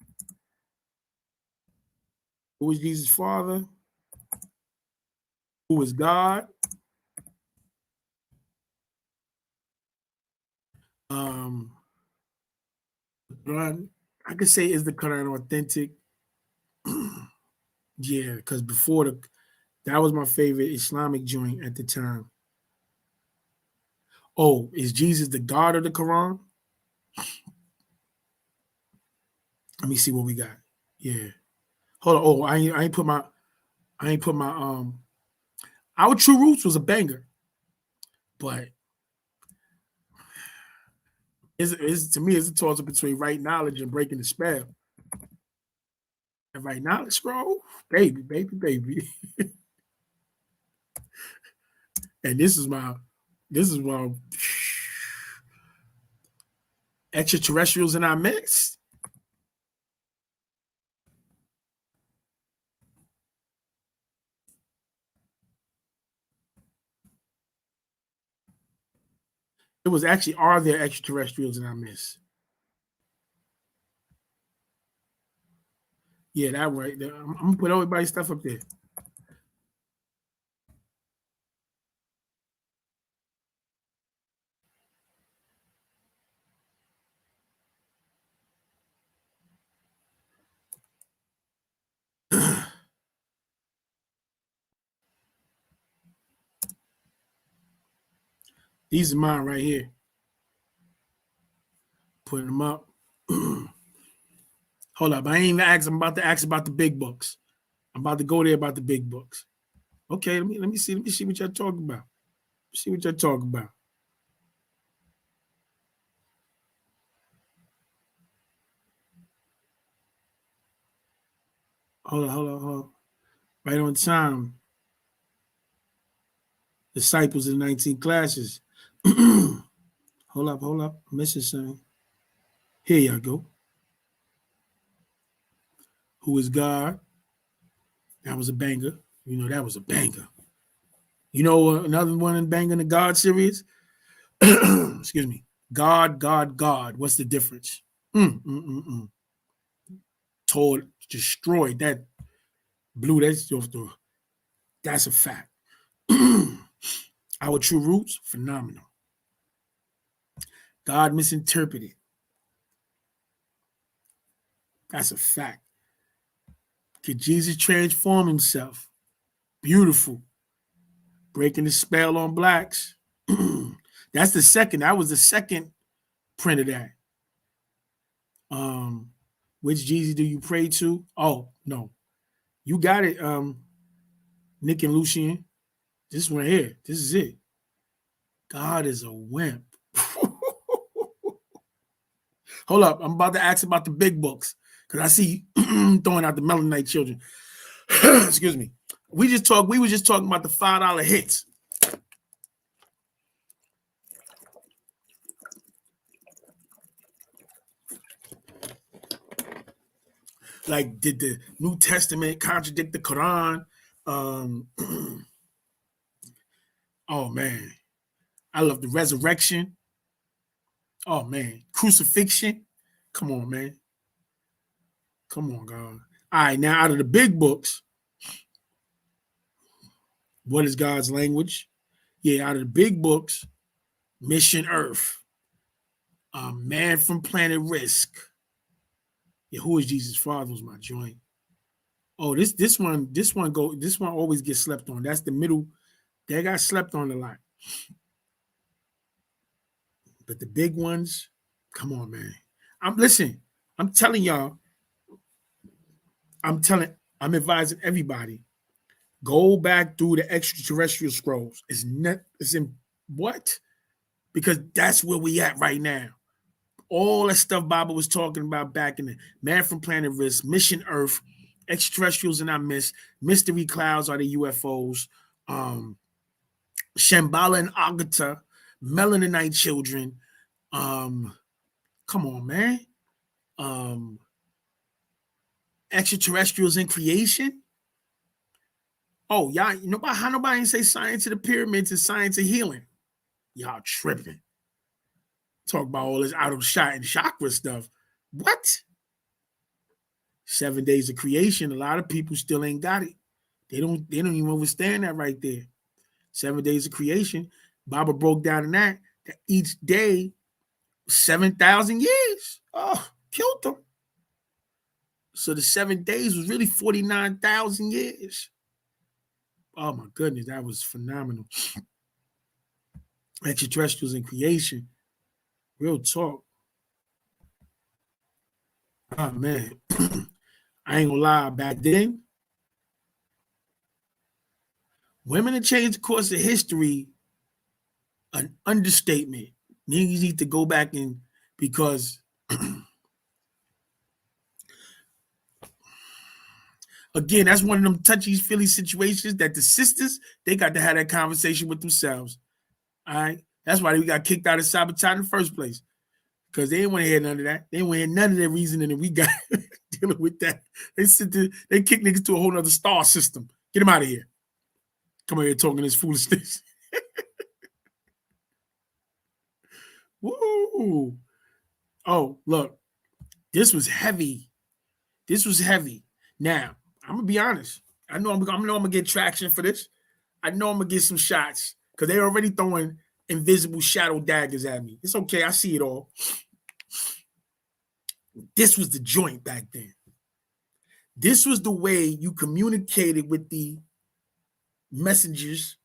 Speaker 1: Who is Jesus' father? Who is God? Quran, I could say, is the Quran authentic? Yeah, because before that was my favorite Islamic joint at the time. Oh, is Jesus the God of the Quran? Let me see what we got. Yeah. Hold on. Oh, I ain't put my Our True Roots was a banger, but to me it's a toss up between right knowledge and breaking the spell. And right knowledge scroll, baby, baby, baby. And this is my extraterrestrials in our midst. It was actually, are there extraterrestrials in our midst? Yeah, that right there. I'm gonna put everybody's stuff up there. These are mine right here. Putting them up. Hold up. I ain't even asked. I'm about to ask about the big books. I'm about to go there about the big books. Okay, let me see what y'all talking about. See what y'all talking about. Hold on. Right on time. Disciples in 19 classes. Hold up. I'm missing something. Here y'all go. Who is God? That was a banger. You know, that was a banger. You know another one in banger in the God series? Excuse me. God. What's the difference? Destroyed that. Blew that off the. That's a fact. Our True Roots, phenomenal. God misinterpreted. That's a fact. Could Jesus transform himself? Beautiful. Breaking the spell on blacks. That's the second. That was the second print of that. Which Jesus do you pray to? Oh, no. You got it. Nick and Lucian. This one here. This is it. God is a wimp. Hold up. I'm about to ask about the big books because I see throwing out the Melaninite children. Excuse me. We were just talking about the $5 hits. Like, did the New Testament contradict the Quran? Oh man. I love the resurrection. Oh man. Crucifixion. Come on, man. Come on, God. All right, now out of the big books, what is God's language? Yeah, out of the big books, Mission Earth, Man from Planet Risk. Yeah, who is Jesus' father was my joint. Oh, this one always gets slept on. That's the middle. They got slept on a lot. But the big ones, come on, man. I'm telling y'all, I'm advising everybody, go back through the extraterrestrial scrolls. It's in what? Because that's where we at right now. All that stuff Baba was talking about back in the Man from Planet Risk, Mission Earth, extraterrestrials in our midst, mystery clouds are the UFOs, Shambhala and Agatha, Melaninite children. Come on, man. Extraterrestrials in creation. Oh, y'all, nobody ain't say science of the pyramids and science of healing. Y'all tripping. Talk about all this out of shot and chakra stuff. What? 7 days of creation. A lot of people still ain't got it. They don't even understand that right there. 7 days of creation. Baba broke down in that each day, 7,000 years. Oh, killed them. So the 7 days was really 49,000 years. Oh my goodness, that was phenomenal. Extraterrestrials in creation. Real talk. Oh man. I ain't gonna lie, back then, women have changed the course of history, an understatement. Niggas need to go back in because again, that's one of them touchy-feely situations that the sisters, they got to have that conversation with themselves. All right. That's why we got kicked out of Sabotage in the first place. Because they didn't want to hear none of that. They didn't want to hear none of that reasoning that we got dealing with that. They kick niggas to a whole other star system. Get them out of here. Come over here talking this foolishness. Woo. Oh, look. This was heavy. Now, I'm gonna be honest. I know I'm gonna get traction for this. I know I'm gonna get some shots because they're already throwing invisible shadow daggers at me. It's okay. I see it all. This was the joint back then. This was the way you communicated with the messengers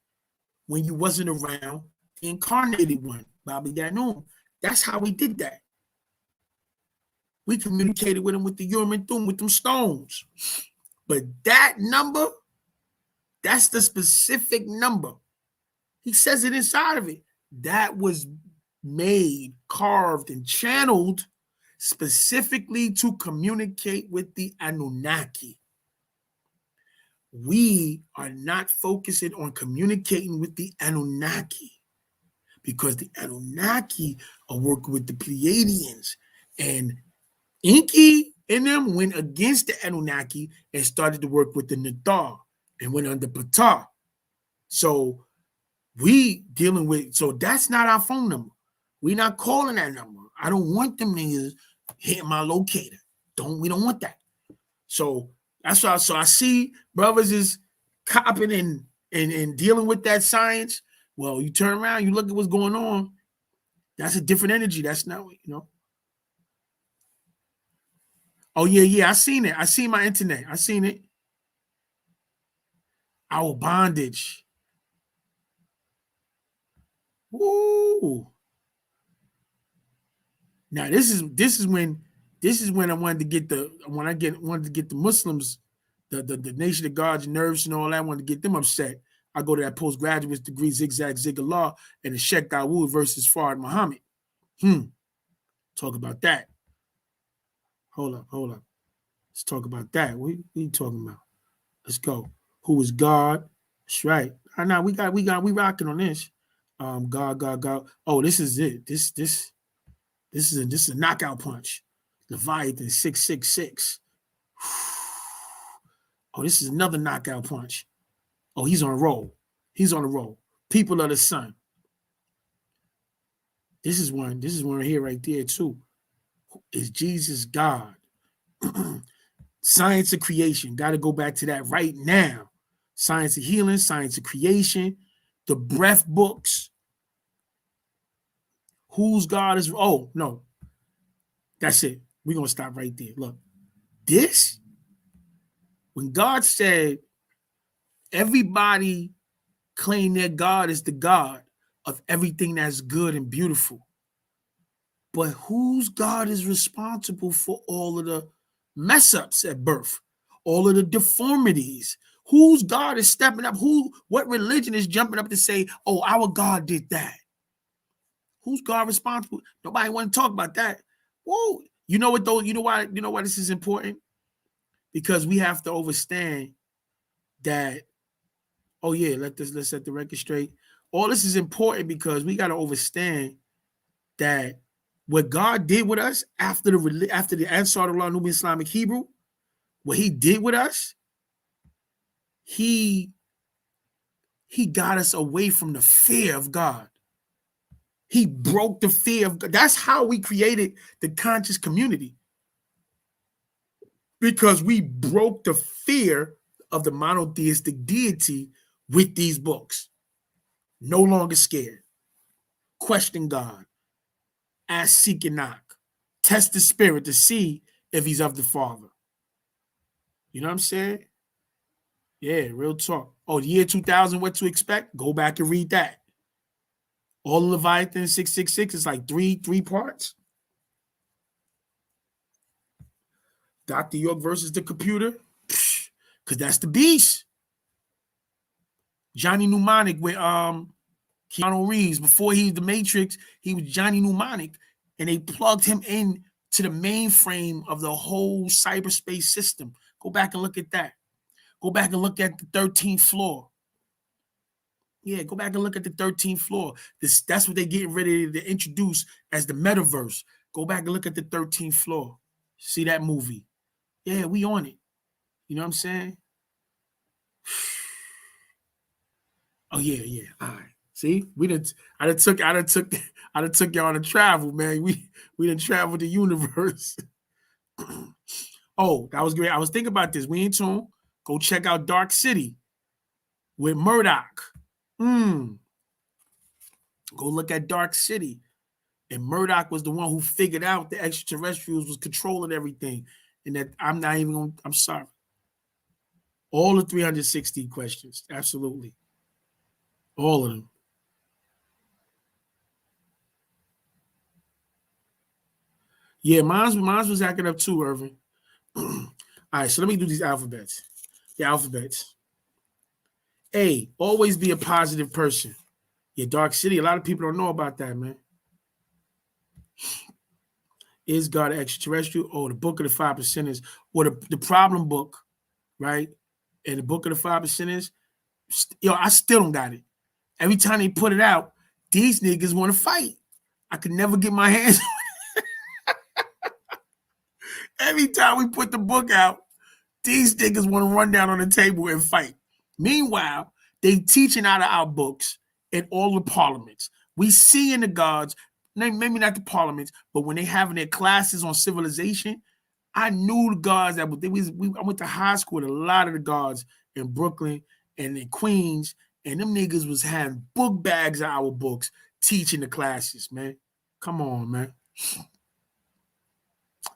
Speaker 1: when you wasn't around, the incarnated one, Bobby Danon. That's how we did that. We communicated with them with the Urim and Thummim, with them stones. But that number, that's the specific number. He says it inside of it. That was made, carved, and channeled specifically to communicate with the Anunnaki. We are not focusing on communicating with the Anunnaki because the Anunnaki are working with the Pleiadians, and Enki and them went against the Anunnaki and started to work with the Nathar and went under Ptah. So so that's not our phone number. We're not calling that number. I don't want them niggas hitting my locator. We don't want that. So that's why. So I see brothers is copping and dealing with that science. Well, you turn around, you look at what's going on. That's a different energy. That's not, Oh, yeah. I seen it. I seen my internet. I seen it. Our bondage. Woo. Now this is when I wanted to get the Muslims the Nation of God's nerves and all that, want to get them upset. I go to that postgraduate degree, Zigzag Zigga Law, and the Sheikh Dawood versus Fard Muhammad. Talk about that. Hold up. Let's talk about that. What are you talking about? Let's go. Who is God? That's right. Now we rocking on this. God. Oh, this is it. This is a knockout punch. Leviathan 666. Oh, this is another knockout punch. Oh, he's on a roll. People of the sun. This is one here right there too. Is Jesus God? Science of creation. Got to go back to that right now. Science of healing, science of creation, the breath books. Whose God is? Oh, no. That's it. We're going to stop right there. Look, this, when God said everybody claim their God is the God of everything that's good and beautiful, but whose God is responsible for all of the mess ups at birth, all of the deformities? Whose God is stepping up? What religion is jumping up to say, oh, our God did that? Who's God responsible? Nobody want to talk about that. Whoa. You know what though? You know why this is important? Because we have to understand that, oh yeah, let's set the record straight. All this is important because we got to understand that what God did with us after the Ansar Allah Nubian Islamic Hebrew, what he did with us, he got us away from the fear of God. He broke the fear of God. That's how we created the conscious community. Because we broke the fear of the monotheistic deity with these books. No longer scared. Question God. Ask, seek, and knock. Test the spirit to see if he's of the Father. You know what I'm saying? Yeah, real talk. Oh, the year 2000, what to expect? Go back and read that. All of Leviathan 666 is like three parts. Dr. York versus the computer, because that's the beast. Johnny Mnemonic with Keanu Reeves, before he was the Matrix, he was Johnny Mnemonic, and they plugged him in to the mainframe of the whole cyberspace system. Go back and look at that. Go back and look at the 13th floor. Yeah, go back and look at the 13th floor. That's what they're getting ready to introduce as the metaverse. Go back and look at the 13th floor. See that movie. Yeah, we on it. You know what I'm saying? Oh, yeah. All right. See, I done took y'all to travel, man. We done traveled the universe. Oh, that was great. I was thinking about this. We ain't tuned. Go check out Dark City with Murdoch. Go look at Dark City. And Murdoch was the one who figured out the extraterrestrials was controlling everything. And that I'm sorry. All the 360 questions. Absolutely. All of them. Yeah, mine was acting up too, Irvin. All right, so let me do these alphabets. The alphabets. A, always be a positive person. Yeah, Dark City, a lot of people don't know about that, man. Is God an extraterrestrial? Oh, the Book of the 5 Percenters, or the problem book, right? And the Book of the 5 Percenters, I still don't got it. Every time they put it out, these niggas want to fight. I could never get my hands on it. Every time we put the book out, these niggas want to run down on the table and fight. Meanwhile, they teaching out of our books in all the parliaments. We see in the gods, maybe not the parliaments, but when they having their classes on civilization, I knew the gods that I went to high school with a lot of the gods in Brooklyn and in Queens, and them niggas was having book bags of our books teaching the classes, man. Come on, man.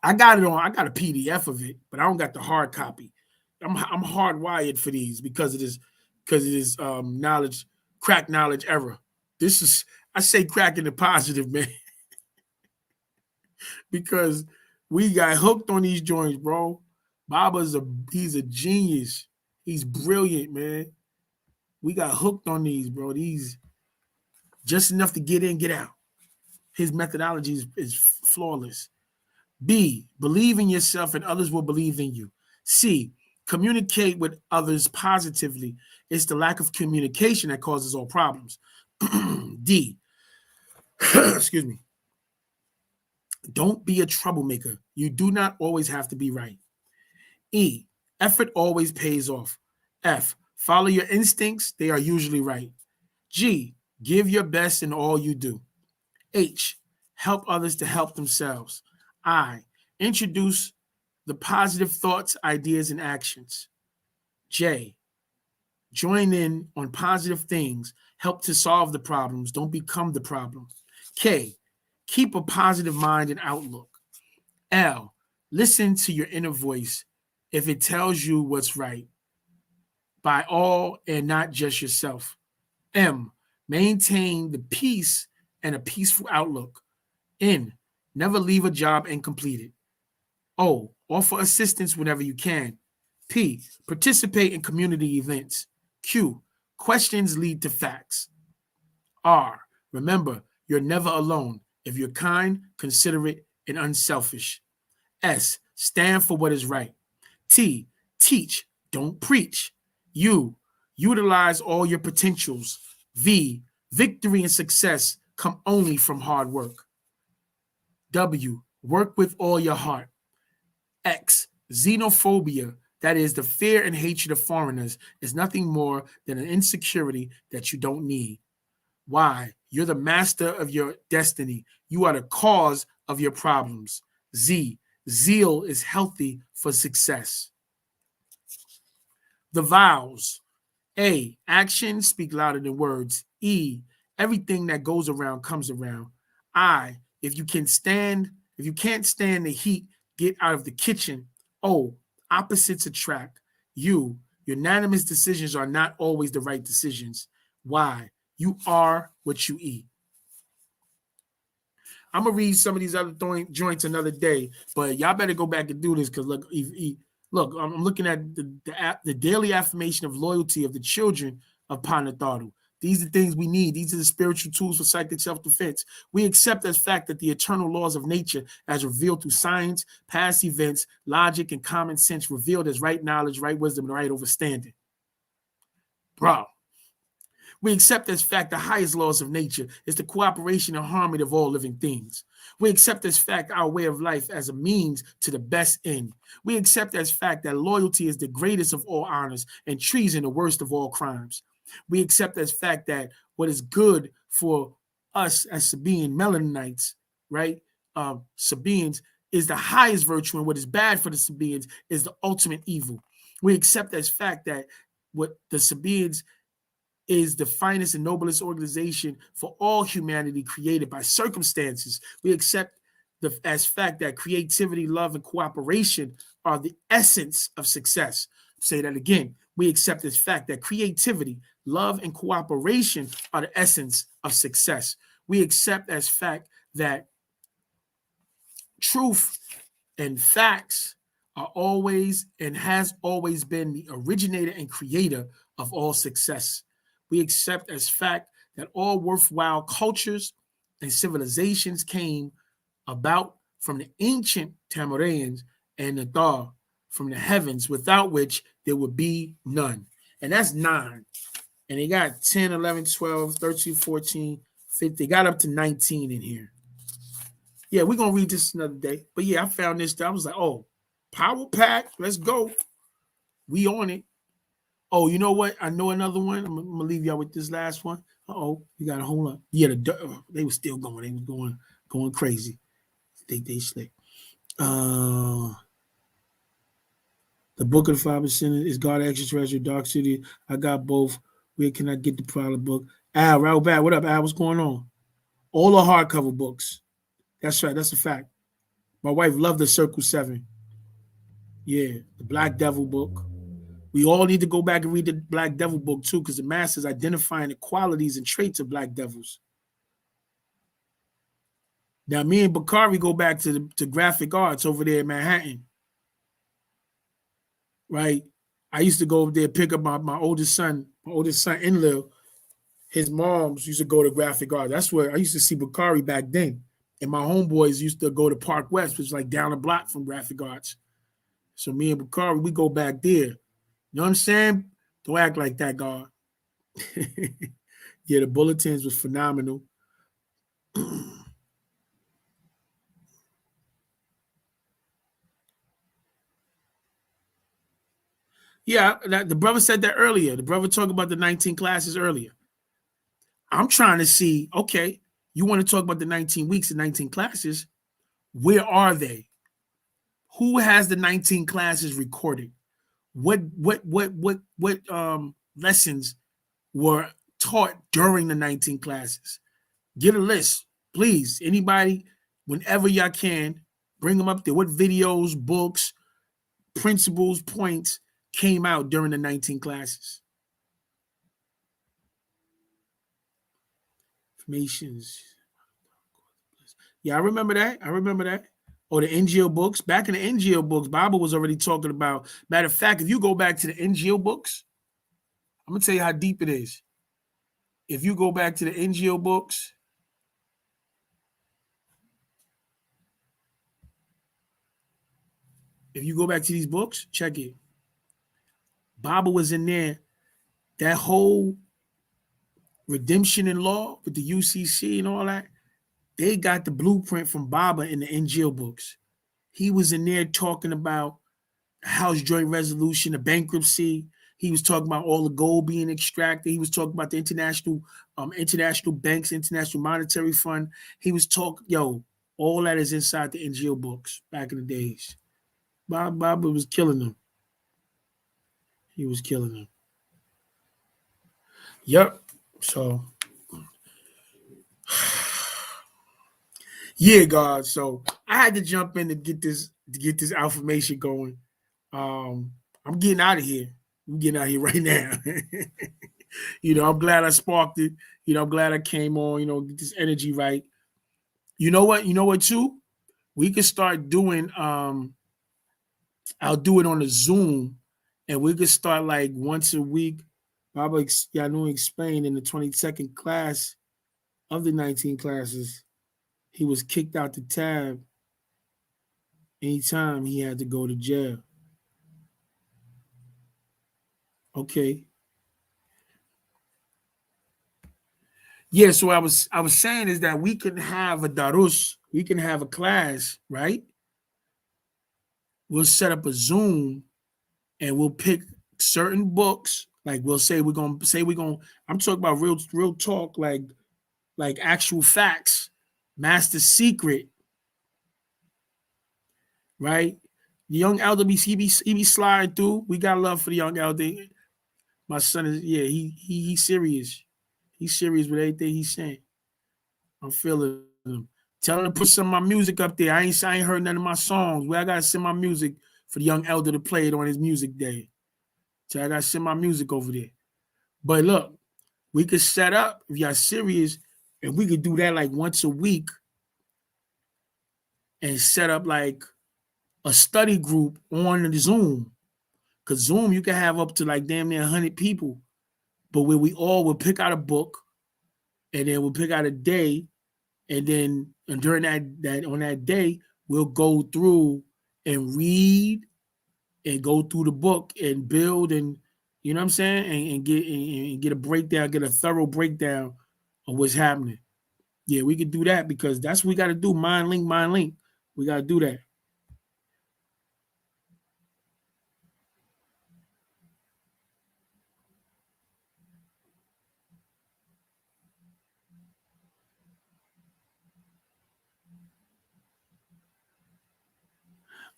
Speaker 1: I got a PDF of it, but I don't got the hard copy. I'm hardwired for these because it is knowledge, crack knowledge era. I say crack in the positive, man. Because we got hooked on these joints, bro. He's a genius. He's brilliant, man. We got hooked on these, bro. These just enough to get in, get out. His methodology is flawless. B, believe in yourself and others will believe in you. C, communicate with others positively. It's the lack of communication that causes all problems. D, excuse me. Don't be a troublemaker. You do not always have to be right. E, effort always pays off. F, follow your instincts. They are usually right. G, give your best in all you do. H, help others to help themselves. I, introduce the positive thoughts, ideas, and actions. J, join in on positive things. Help to solve the problems. Don't become the problem. K, keep a positive mind and outlook. L, listen to your inner voice if it tells you what's right by all and not just yourself. M, maintain the peace and a peaceful outlook. N, never leave a job incompleted. O, offer assistance whenever you can. P, participate in community events. Q, questions lead to facts. R, remember, you're never alone. If you're kind, considerate, and unselfish. S, stand for what is right. T, teach, don't preach. U, utilize all your potentials. V, victory and success come only from hard work. W, work with all your heart. X, xenophobia, that is the fear and hatred of foreigners, is nothing more than an insecurity that you don't need. Y, you're the master of your destiny. You are the cause of your problems. Z, zeal is healthy for success. The vowels. A, actions speak louder than words. E, everything that goes around comes around. I, if you can't stand the heat, get out of the kitchen. O, opposites attract. U, unanimous decisions are not always the right decisions. Y, you are what you eat. I'm gonna read some of these other joints another day, but y'all better go back and do this because look, I'm looking at the daily affirmation of loyalty of the children of Panatharu. These are things we need. These are the spiritual tools for psychic self-defense. We accept as fact that the eternal laws of nature, as revealed through science, past events, logic, and common sense, revealed as right knowledge, right wisdom, and right understanding. Bro. We accept as fact the highest laws of nature is the cooperation and harmony of all living things. We accept as fact our way of life as a means to the best end. We accept as fact that loyalty is the greatest of all honors and treason the worst of all crimes. We accept as fact that what is good for us as Sabaean Melanites, right, Sabaeans, is the highest virtue, and what is bad for the Sabaeans is the ultimate evil. We accept as fact that what the Sabaeans is the finest and noblest organization for all humanity created by circumstances. We accept as fact that creativity, love, and cooperation are the essence of success. Say that again. We accept as fact that creativity, love, and cooperation are the essence of success. We accept as fact that truth and facts are always and has always been the originator and creator of all success. We accept as fact that all worthwhile cultures and civilizations came about from the ancient Tamarians and Nathar from the heavens, without which there would be none. And that's 9. And they got 10, 11, 12, 13, 14, 15. They got up to 19 in here. Yeah, we're going to read this another day. But yeah, I found this. I was like, oh, power pack. Let's go. We on it. Oh, you know what? I know another one. I'm gonna leave y'all with this last one. Uh-oh, you got a whole lot. Yeah, they were still going. They was going crazy. They slick. The Book of the 5% is God Extraterrestrial Dark City. I got both. Where can I get the product book? Al, right back. What up, Al? What's going on? All the hardcover books. That's right. That's a fact. My wife loved the Circle 7. Yeah, the Black Devil book. We all need to go back and read the Black Devil book too, because the master's identifying the qualities and traits of Black Devils. Now, me and Bakari go back to graphic arts over there in Manhattan. right? I used to go over there pick up my oldest son, Enlil. His moms used to go to Graphic Arts. That's where I used to see Bakari back then. And my homeboys used to go to Park West, which is like down the block from Graphic Arts. So me and Bakari, we go back there. You know what I'm saying? Don't act like that, God. Yeah, the bulletins was phenomenal. Yeah, the brother said that earlier. The brother talked about the 19 classes earlier. I'm trying to see, okay, you want to talk about the 19 weeks and 19 classes. Where are they? Who has the 19 classes recorded? What lessons were taught during the 19 classes? Get a list, please. Anybody, whenever y'all can, bring them up there. What videos, books, principles, points came out during the 19 classes? Informations. Yeah, I remember that. Or the NGO books. Back in the NGO books, Bible was already talking about. Matter of fact, if you go back to the NGO books, I'm gonna tell you how deep it is. If you go back to the NGO books, if you go back to these books, check it. Bible was in there. That whole redemption in law with the UCC and all that, they got the blueprint from Baba in the NGO books. He was in there talking about House Joint Resolution, the bankruptcy. He was talking about all the gold being extracted. He was talking about the international banks, International Monetary Fund. He was talking, all that is inside the NGO books back in the days. Baba was killing them. He was killing them. Yep. So, yeah, God. So I had to jump in to get this affirmation going. I'm getting out of here. I'm getting out of here right now. I'm glad I sparked it. I'm glad I came on, get this energy right. You know what, too? We could start doing, I'll do it on a Zoom, and we could start like once a week. Baba Yanu explained in the 22nd class of the 19 classes, he was kicked out the tab anytime he had to go to jail. Okay. Yeah, so I was saying is that we can have a darus, we can have a class, right? We'll set up a Zoom and we'll pick certain books. Like we'll say we're gonna I'm talking about real talk, like actual facts. Master Secret, right? The young elder he be sliding through. We got love for the young elder. My son is he's serious. He's serious with everything he's saying. I'm feeling him. Tell him to put some of my music up there. I ain't heard none of my songs. Well, I gotta send my music for the young elder to play it on his music day. So I gotta send my music over there. But look, we could set up, if y'all serious, and we could do that like once a week and set up like a study group on the Zoom. Because Zoom, you can have up to like damn near 100 people, but where we all will pick out a book and then we'll pick out a day. And then during that on that day, we'll go through and read and go through the book and build and you know what I'm saying, and get a breakdown, get a thorough breakdown of what's happening. Yeah, we could do that because that's what we got to do. Mind link. We got to do that.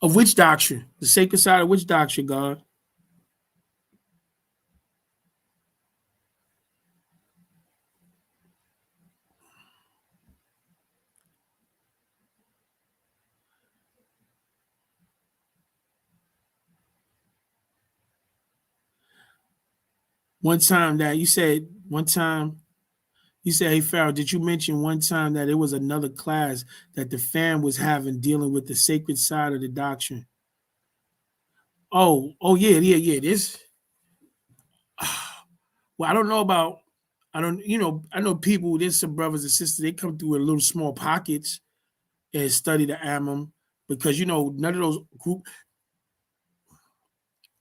Speaker 1: Of which doctrine? The sacred side of which doctrine, God? One time that you said, hey, Pharaoh, did you mention one time that it was another class that the fam was having dealing with the sacred side of the doctrine? Oh yeah. This well, I don't know about I don't I know people, there's some brothers and sisters, they come through in little small pockets and study the Ammon because none of those group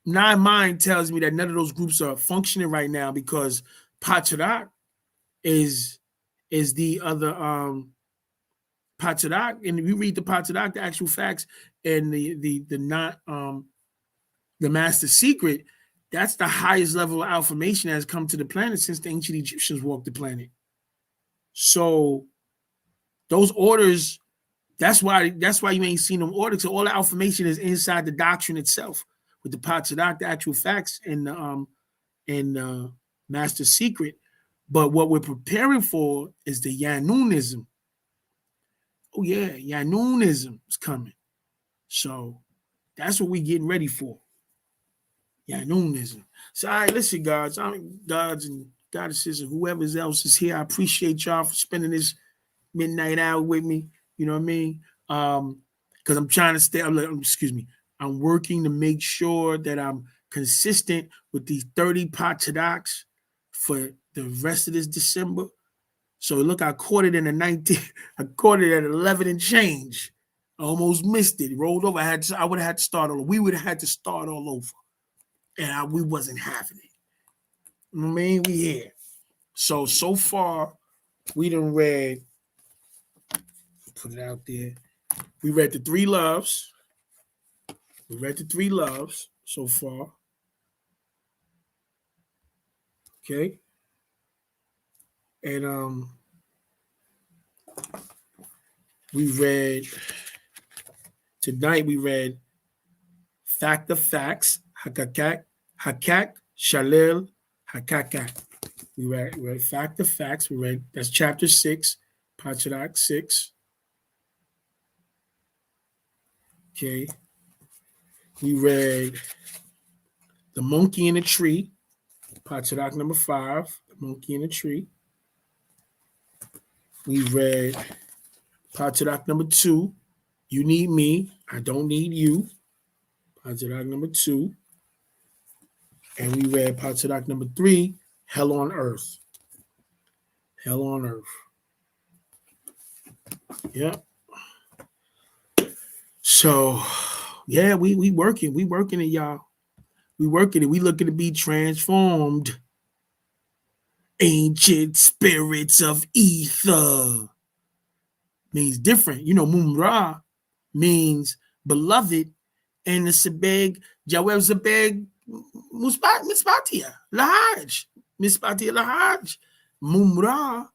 Speaker 1: nine mind tells me that none of those groups are functioning right now because TARAQ is the other TARAQ, and if you read the TARAQ, the actual facts, and the not the master secret, that's the highest level of affirmation that has come to the planet since the ancient Egyptians walked the planet. So those orders, that's why you ain't seen them orders. So all the affirmation is inside the doctrine itself, with the TARAQ, the actual facts, and the master secret. But what we're preparing for is the Yanunism. Oh yeah, Yanunism is coming. So that's what we're getting ready for. Yanunism. So, all right, listen, gods and goddesses and whoever else is here, I appreciate y'all for spending this midnight hour with me. You know what I mean? Because I'm trying to stay, I'm working to make sure that I'm consistent with these 30 TARAQs for the rest of this December. So look, I caught it in the 19, I caught it at 11 and change. I almost missed it. It rolled over. I would have had to start all over. We would have had to start all over. And we wasn't having it. You know what I mean? We here. So far, we done read, put it out there. We read the three loves. We read the three loves so far. Okay. And we read tonight, we read Fact of Facts, Hakak, Shalil, Hakakat. We read Fact of Facts. We read, that's chapter 6, TARAQ 6. Okay. We read The Monkey in the Tree, TARAQ number 5, The Monkey in the Tree. We read TARAQ number 2, You Need Me, I Don't Need You, TARAQ number 2. And we read TARAQ number 3, Hell on Earth. Hell on Earth. Yeah. So, yeah, we working. We working it, y'all. We working it. We looking to be transformed. Ancient spirits of ether. Means different. Mumra means beloved. And the Sebeg, Jaweb Sebeg, Mispatia, Lahaj. Mispatia Lahaj. Mumra,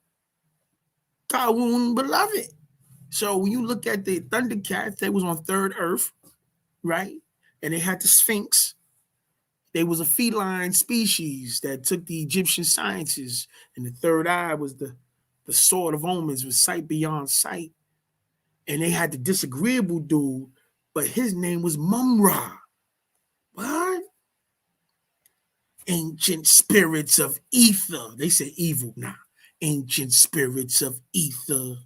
Speaker 1: Kawun, beloved. So when you look at the Thundercats, they was on third Earth, right? And they had the Sphinx. They was a feline species that took the Egyptian sciences, and the third eye was the sword of omens with sight beyond sight. And they had the disagreeable dude, but his name was Mumra. What? Ancient spirits of ether. They say evil now. Ancient spirits of ether.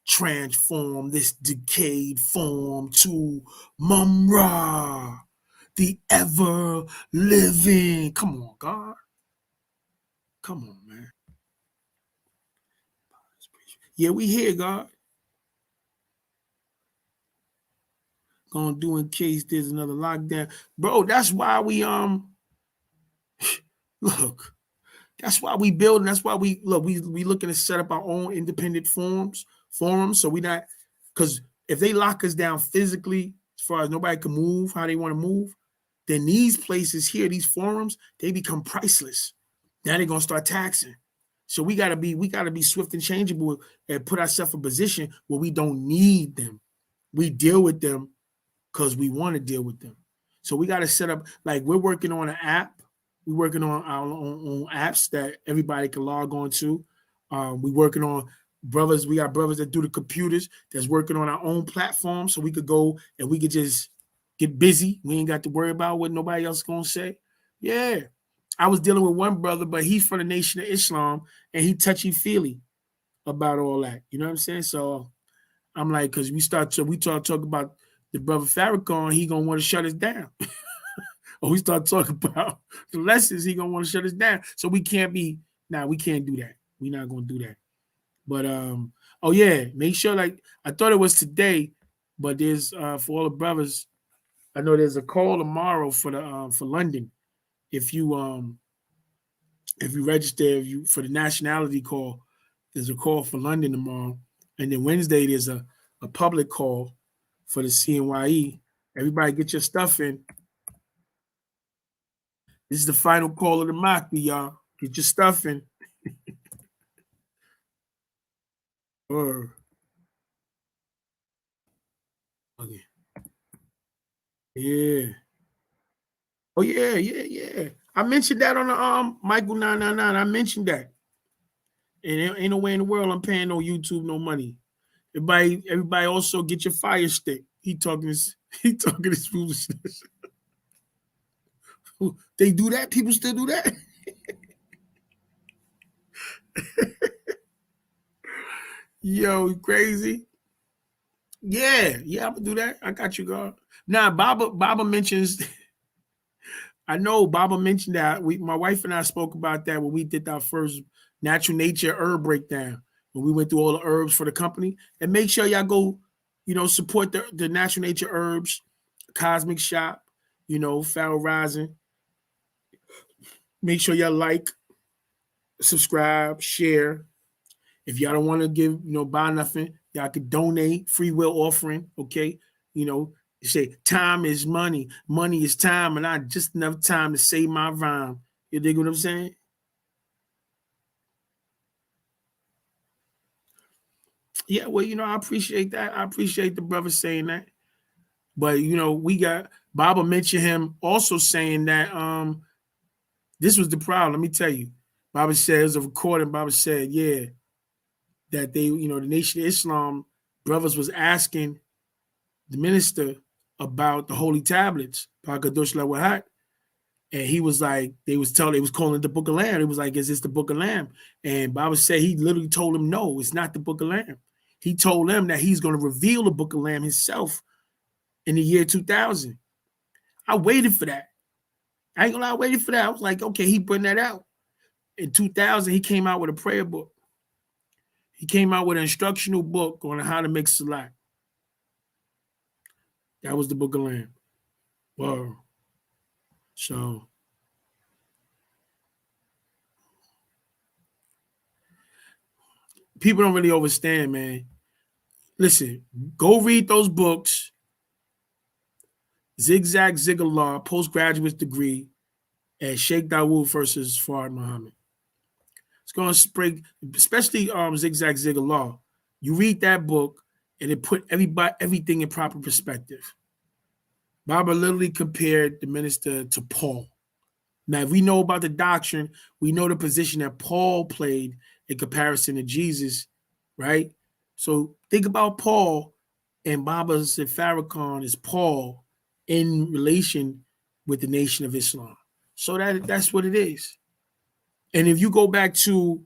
Speaker 1: Transform this decayed form to Mumra, the ever living. Come on, God. Come on, man. Yeah, we here, God. Gonna do in case there's another lockdown. Bro, that's why we look. That's why we building. That's why we looking to set up our own independent forums. So we not, because if they lock us down physically, as far as nobody can move how they want to move, then these places here, these forums, they become priceless. Now they're gonna start taxing. So we gotta be swift and changeable and put ourselves in a position where we don't need them. We deal with them because we want to deal with them. So we got to set up, like, we're working on an app. We're working on our own apps that everybody can log on to. We're working on brothers. We got brothers that do the computers that's working on our own platform, so we could go and we could just get busy. We ain't got to worry about what nobody else is going to say. Yeah. I was dealing with one brother, but he's from the Nation of Islam, and he touchy-feely about all that. You know what I'm saying? So I'm like, because we talk about the brother Farrakhan, he gonna want to shut us down. or we start talking about the lessons, he gonna want to shut us down. So we can't be. We can't do that. We're not gonna do that. But oh yeah, make sure, like, I thought it was today, but there's for all the brothers, I know there's a call tomorrow for London. If you register, for the nationality call, there's a call for London tomorrow, and then Wednesday there's a public call for the CNYE. Everybody get your stuff in. This is the final call of the Maki, y'all. Get your stuff in. Or okay. Yeah. Oh yeah. I mentioned that on the Michael 999. I mentioned that. And ain't no way in the world I'm paying no YouTube no money. Everybody also get your fire stick. He talking this foolishness. They do that? People still do that? Yo, you crazy? Yeah, I'm gonna do that. I got you, God. Now, Baba mentions. I know Baba mentioned that. My wife and I spoke about that when we did our first natural nature herb breakdown. When we went through all the herbs for the company. And make sure y'all go, support the natural nature herbs, Cosmic Shop, Farrell Rising. Make sure y'all like, subscribe, share. If y'all don't want to give, buy nothing, y'all could donate, free will offering, okay? You say time is money, money is time, and I just enough time to say my rhyme. You dig what I'm saying? Yeah, well, I appreciate that. I appreciate the brother saying that. But we got Baba mentioned him also saying that this was the problem. Let me tell you. Baba said, it was a recording. Baba said, yeah, that they, the Nation of Islam brothers was asking the minister about the holy tablets, TARAQ-AAT, and he was like, they was calling it the Book of Lamb. It was like, is this the Book of Lamb? And Baba said he literally told him, no, it's not the Book of Lamb. He told them that he's going to reveal the Book of Lamb himself in the year 2000. I waited for that. I ain't gonna lie, I waited for that. I was like, okay, he putting that out. In 2000, he came out with a prayer book. He came out with an instructional book on how to make salat. That was the Book of Lamb. Wow. So people don't really understand, man. Listen, go read those books. Zigzag Zigzag, postgraduate degree, and Sheikh Dawood versus Fard Muhammad. It's going to spring, especially Zigzag Zigzag. You read that book, and it put everything in proper perspective. Baba literally compared the minister to Paul. Now, if we know about the doctrine, we know the position that Paul played in comparison to Jesus, right? So think about Paul, and Baba said Farrakhan is Paul in relation with the Nation of Islam. So that's what it is. And if you go back to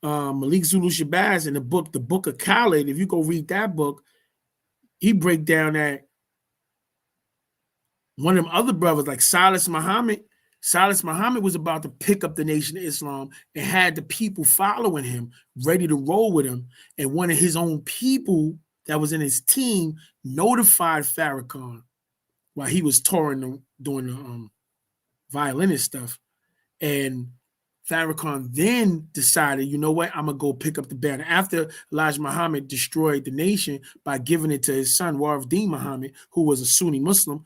Speaker 1: Malik Zulu Shabazz in the Book of Khalid, if you go read that book, he break down that one of them other brothers, like Silas Muhammad was about to pick up the Nation of Islam and had the people following him, ready to roll with him. And one of his own people that was in his team notified Farrakhan while he was touring doing the violinist stuff. And Farrakhan then decided, you know what, I'm going to go pick up the banner. After Elijah Muhammad destroyed the nation by giving it to his son, Warif Muhammad, who was a Sunni Muslim,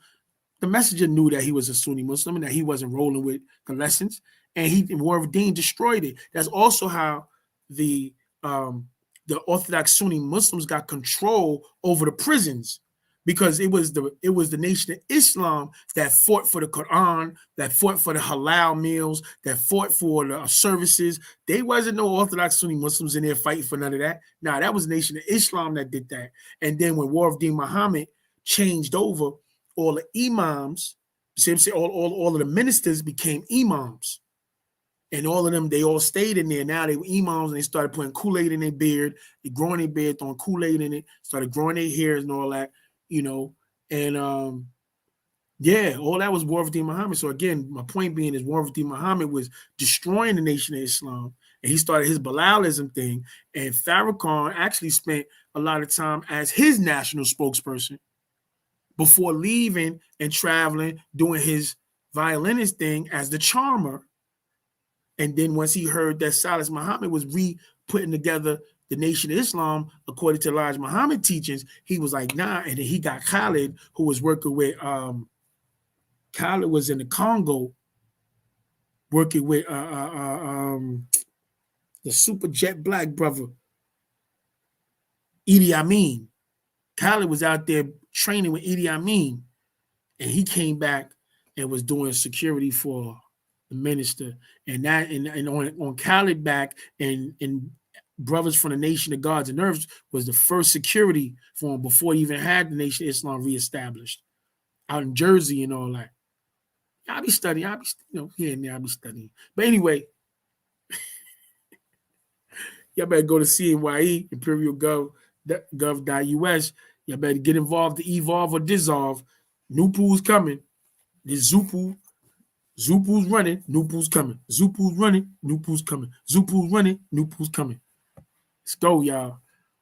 Speaker 1: the messenger knew that he was a Sunni Muslim and that he wasn't rolling with the lessons, and Warif destroyed it. That's also how the Orthodox Sunni Muslims got control over the prisons, because it was the Nation of Islam that fought for the Quran, that fought for the halal meals, that fought for the services. They wasn't no Orthodox Sunni Muslims in there fighting for none of that. Nah, that was the Nation of Islam that did that. And then when Warif Muhammad changed over, all the imams, all of the ministers became imams. And all of them, they all stayed in there. Now they were imams, and they started putting Kool-Aid in their beard. They growing their beard, throwing Kool-Aid in it, started growing their hairs and all that, And Yeah, all that was Warfati Muhammad. So again, my point being is Warfati Muhammad was destroying the Nation of Islam, and he started his Bilalism thing. And Farrakhan actually spent a lot of time as his national spokesperson before leaving and traveling, doing his violinist thing as the charmer. And then once he heard that Salas Muhammad was putting together the Nation of Islam according to Elijah Muhammad teachings, he was like, nah. And then he got Khalid, who was working with Khalid was in the Congo working with the super jet black brother, Idi Amin. Khalid was out there training with Idi Amin, and he came back and was doing security for the minister. And that and on Khalid back and Brothers from the Nation of Gods and Earths was the first security for him before he even had the Nation of Islam reestablished out in Jersey and all that. I'll be studying. I'll be, here and there, I'll be studying. But anyway, y'all better go to CNYE, imperialgov.us. Y'all better get involved to evolve or dissolve. Nupu's coming. This Zupu's running, Nupu's coming. Zupu's running, Nupu's coming. Zupu's running, Nupu's coming. Let's go, y'all.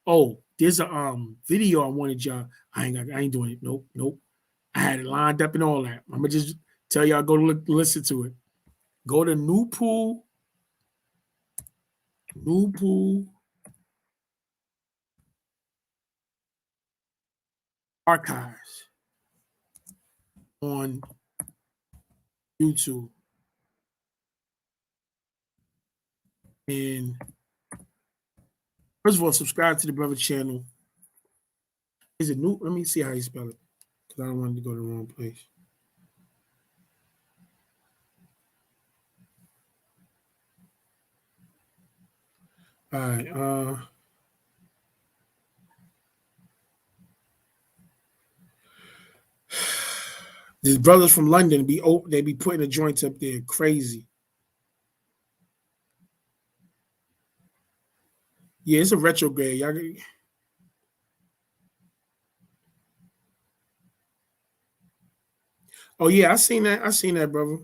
Speaker 1: Oh, there's a video I wanted y'all. I ain't doing it. Nope. I had it lined up and all that. I'm gonna just tell y'all go listen to it. Go to Nupu Archives on YouTube. And first of all, subscribe to the brother channel. Is it new? Let me see how you spell it, because I don't want to go to the wrong place. All right. The brothers from London they be putting the joints up there crazy. Yeah, it's a retrograde. Y'all. Oh yeah, I seen that, brother.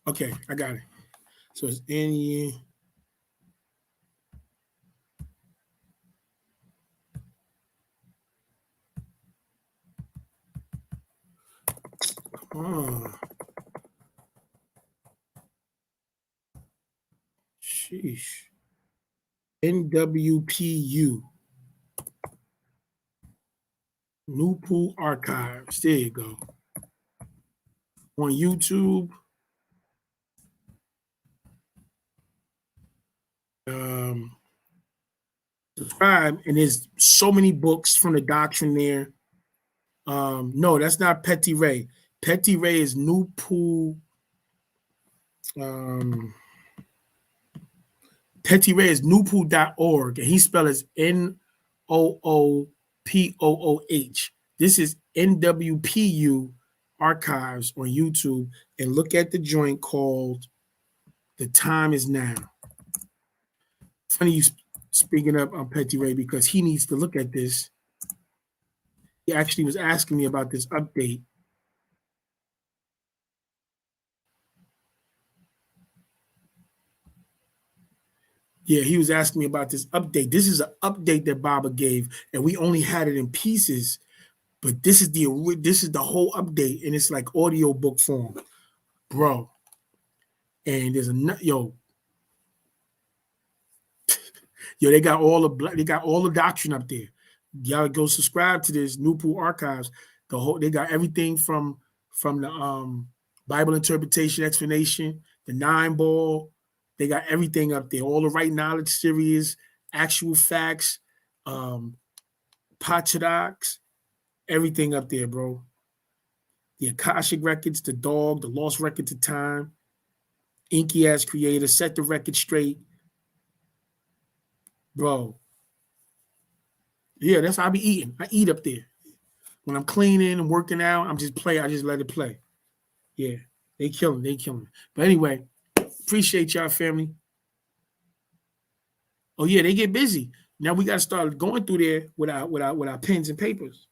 Speaker 1: Okay, I got it. So it's in. Oh, sheesh. NWPU. Nupu Archives. There you go. On YouTube. Subscribe, and there's so many books from the doctrine there. No, that's not Petty Ray. Petty Ray is Nupu. Petty Ray is nupu.org, and he spells NOOPOOH. This is NWPU Archives on YouTube, and look at the joint called The Time Is Now. Funny you speaking up on Petty Ray, because he needs to look at this. He actually was asking me about this update. Yeah, he was asking me about this update. This is an update that Baba gave, and we only had it in pieces. But this is the whole update, and it's like audio book form, bro. And there's they got all the doctrine up there. Y'all go subscribe to this Nupu Archives. They got everything from the Bible interpretation explanation, the 9-ball. They got everything up there. All the right knowledge series, actual facts, Patriarchs, everything up there, bro. The Akashic records, the dog, the lost records of time, Inky ass creator, set the record straight, bro. Yeah, that's how I be eating. I eat up there. When I'm cleaning and working out, I just let it play. Yeah, They killing. But anyway, appreciate y'all, family. Oh yeah, they get busy. Now we got to start going through there with our pens and papers.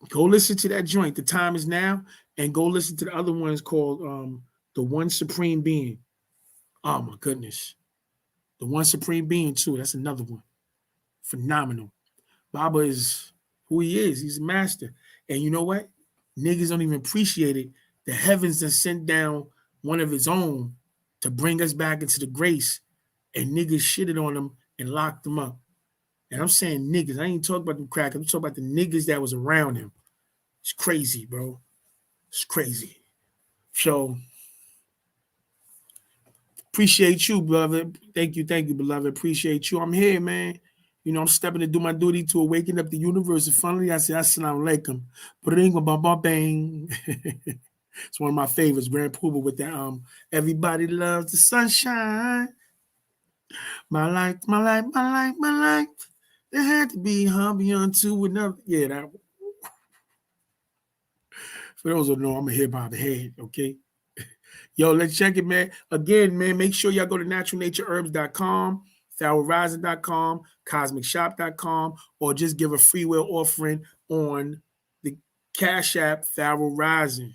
Speaker 1: Go listen to that joint. The time is now, and go listen to the other ones called The One Supreme Being. Oh my goodness. The One Supreme Being too. That's another one. Phenomenal. Baba is who he is. He's a master. And you know what? Niggas don't even appreciate it. The heavens have sent down one of his own to bring us back into the grace. And niggas shitted on him and locked him up. And I'm saying niggas. I ain't talking about them crackers. I'm talking about the niggas that was around him. It's crazy, bro. It's crazy. So appreciate you, beloved. Thank you, beloved. Appreciate you. I'm here, man. You know, I'm stepping to do my duty to awaken up the universe. And finally, I say, Assalamu alaikum. Bang. It's one of my favorites, Grand Poobah with that everybody loves the sunshine. My life. There had to be hubby unto another. Yeah, that. For those who know, I'm a hip hop head, okay? Yo, let's check it, man. Again, man, make sure y'all go to naturalnatureherbs.com, TARAQ-AAT.com, cosmicshop.com, or just give a free will offering on the Cash App Pharaoh Rising.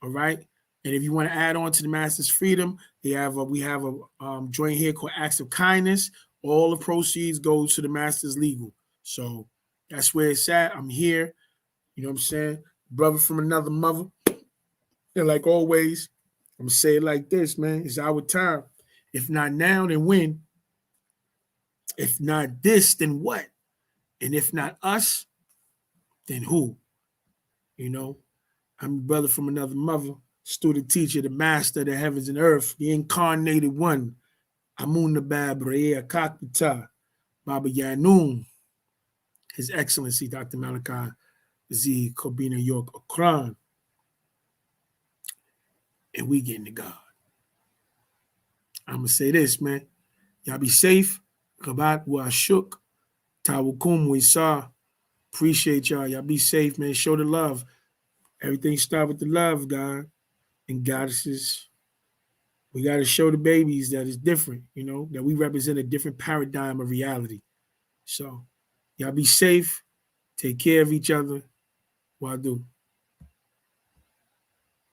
Speaker 1: All right. And if you want to add on to the Master's Freedom, we have a joint here called Acts of Kindness. All the proceeds go to the Master's Legal. So that's where it's at. I'm here. You know what I'm saying? Brother from another mother. And like always, I'm going to say it like this, man. It's our time. If not now, then when? If not this, then what? And if not us, then who? You know, I'm a brother from another mother, student teacher, the master of the heavens and earth, the incarnated one. Amun Nabab Rea Kakbita, Baba Yanun, His Excellency Dr. Malachi Z. Kobina York Okran. And we getting to God. I'm going to say this, man. Y'all be safe. Kabat wa shuk. Tawukum we saw. Appreciate y'all. Y'all be safe, man. Show the love. Everything start with the love, God. And goddesses. We got to show the babies that it's different, you know, that we represent a different paradigm of reality. So y'all be safe. Take care of each other. Wadu.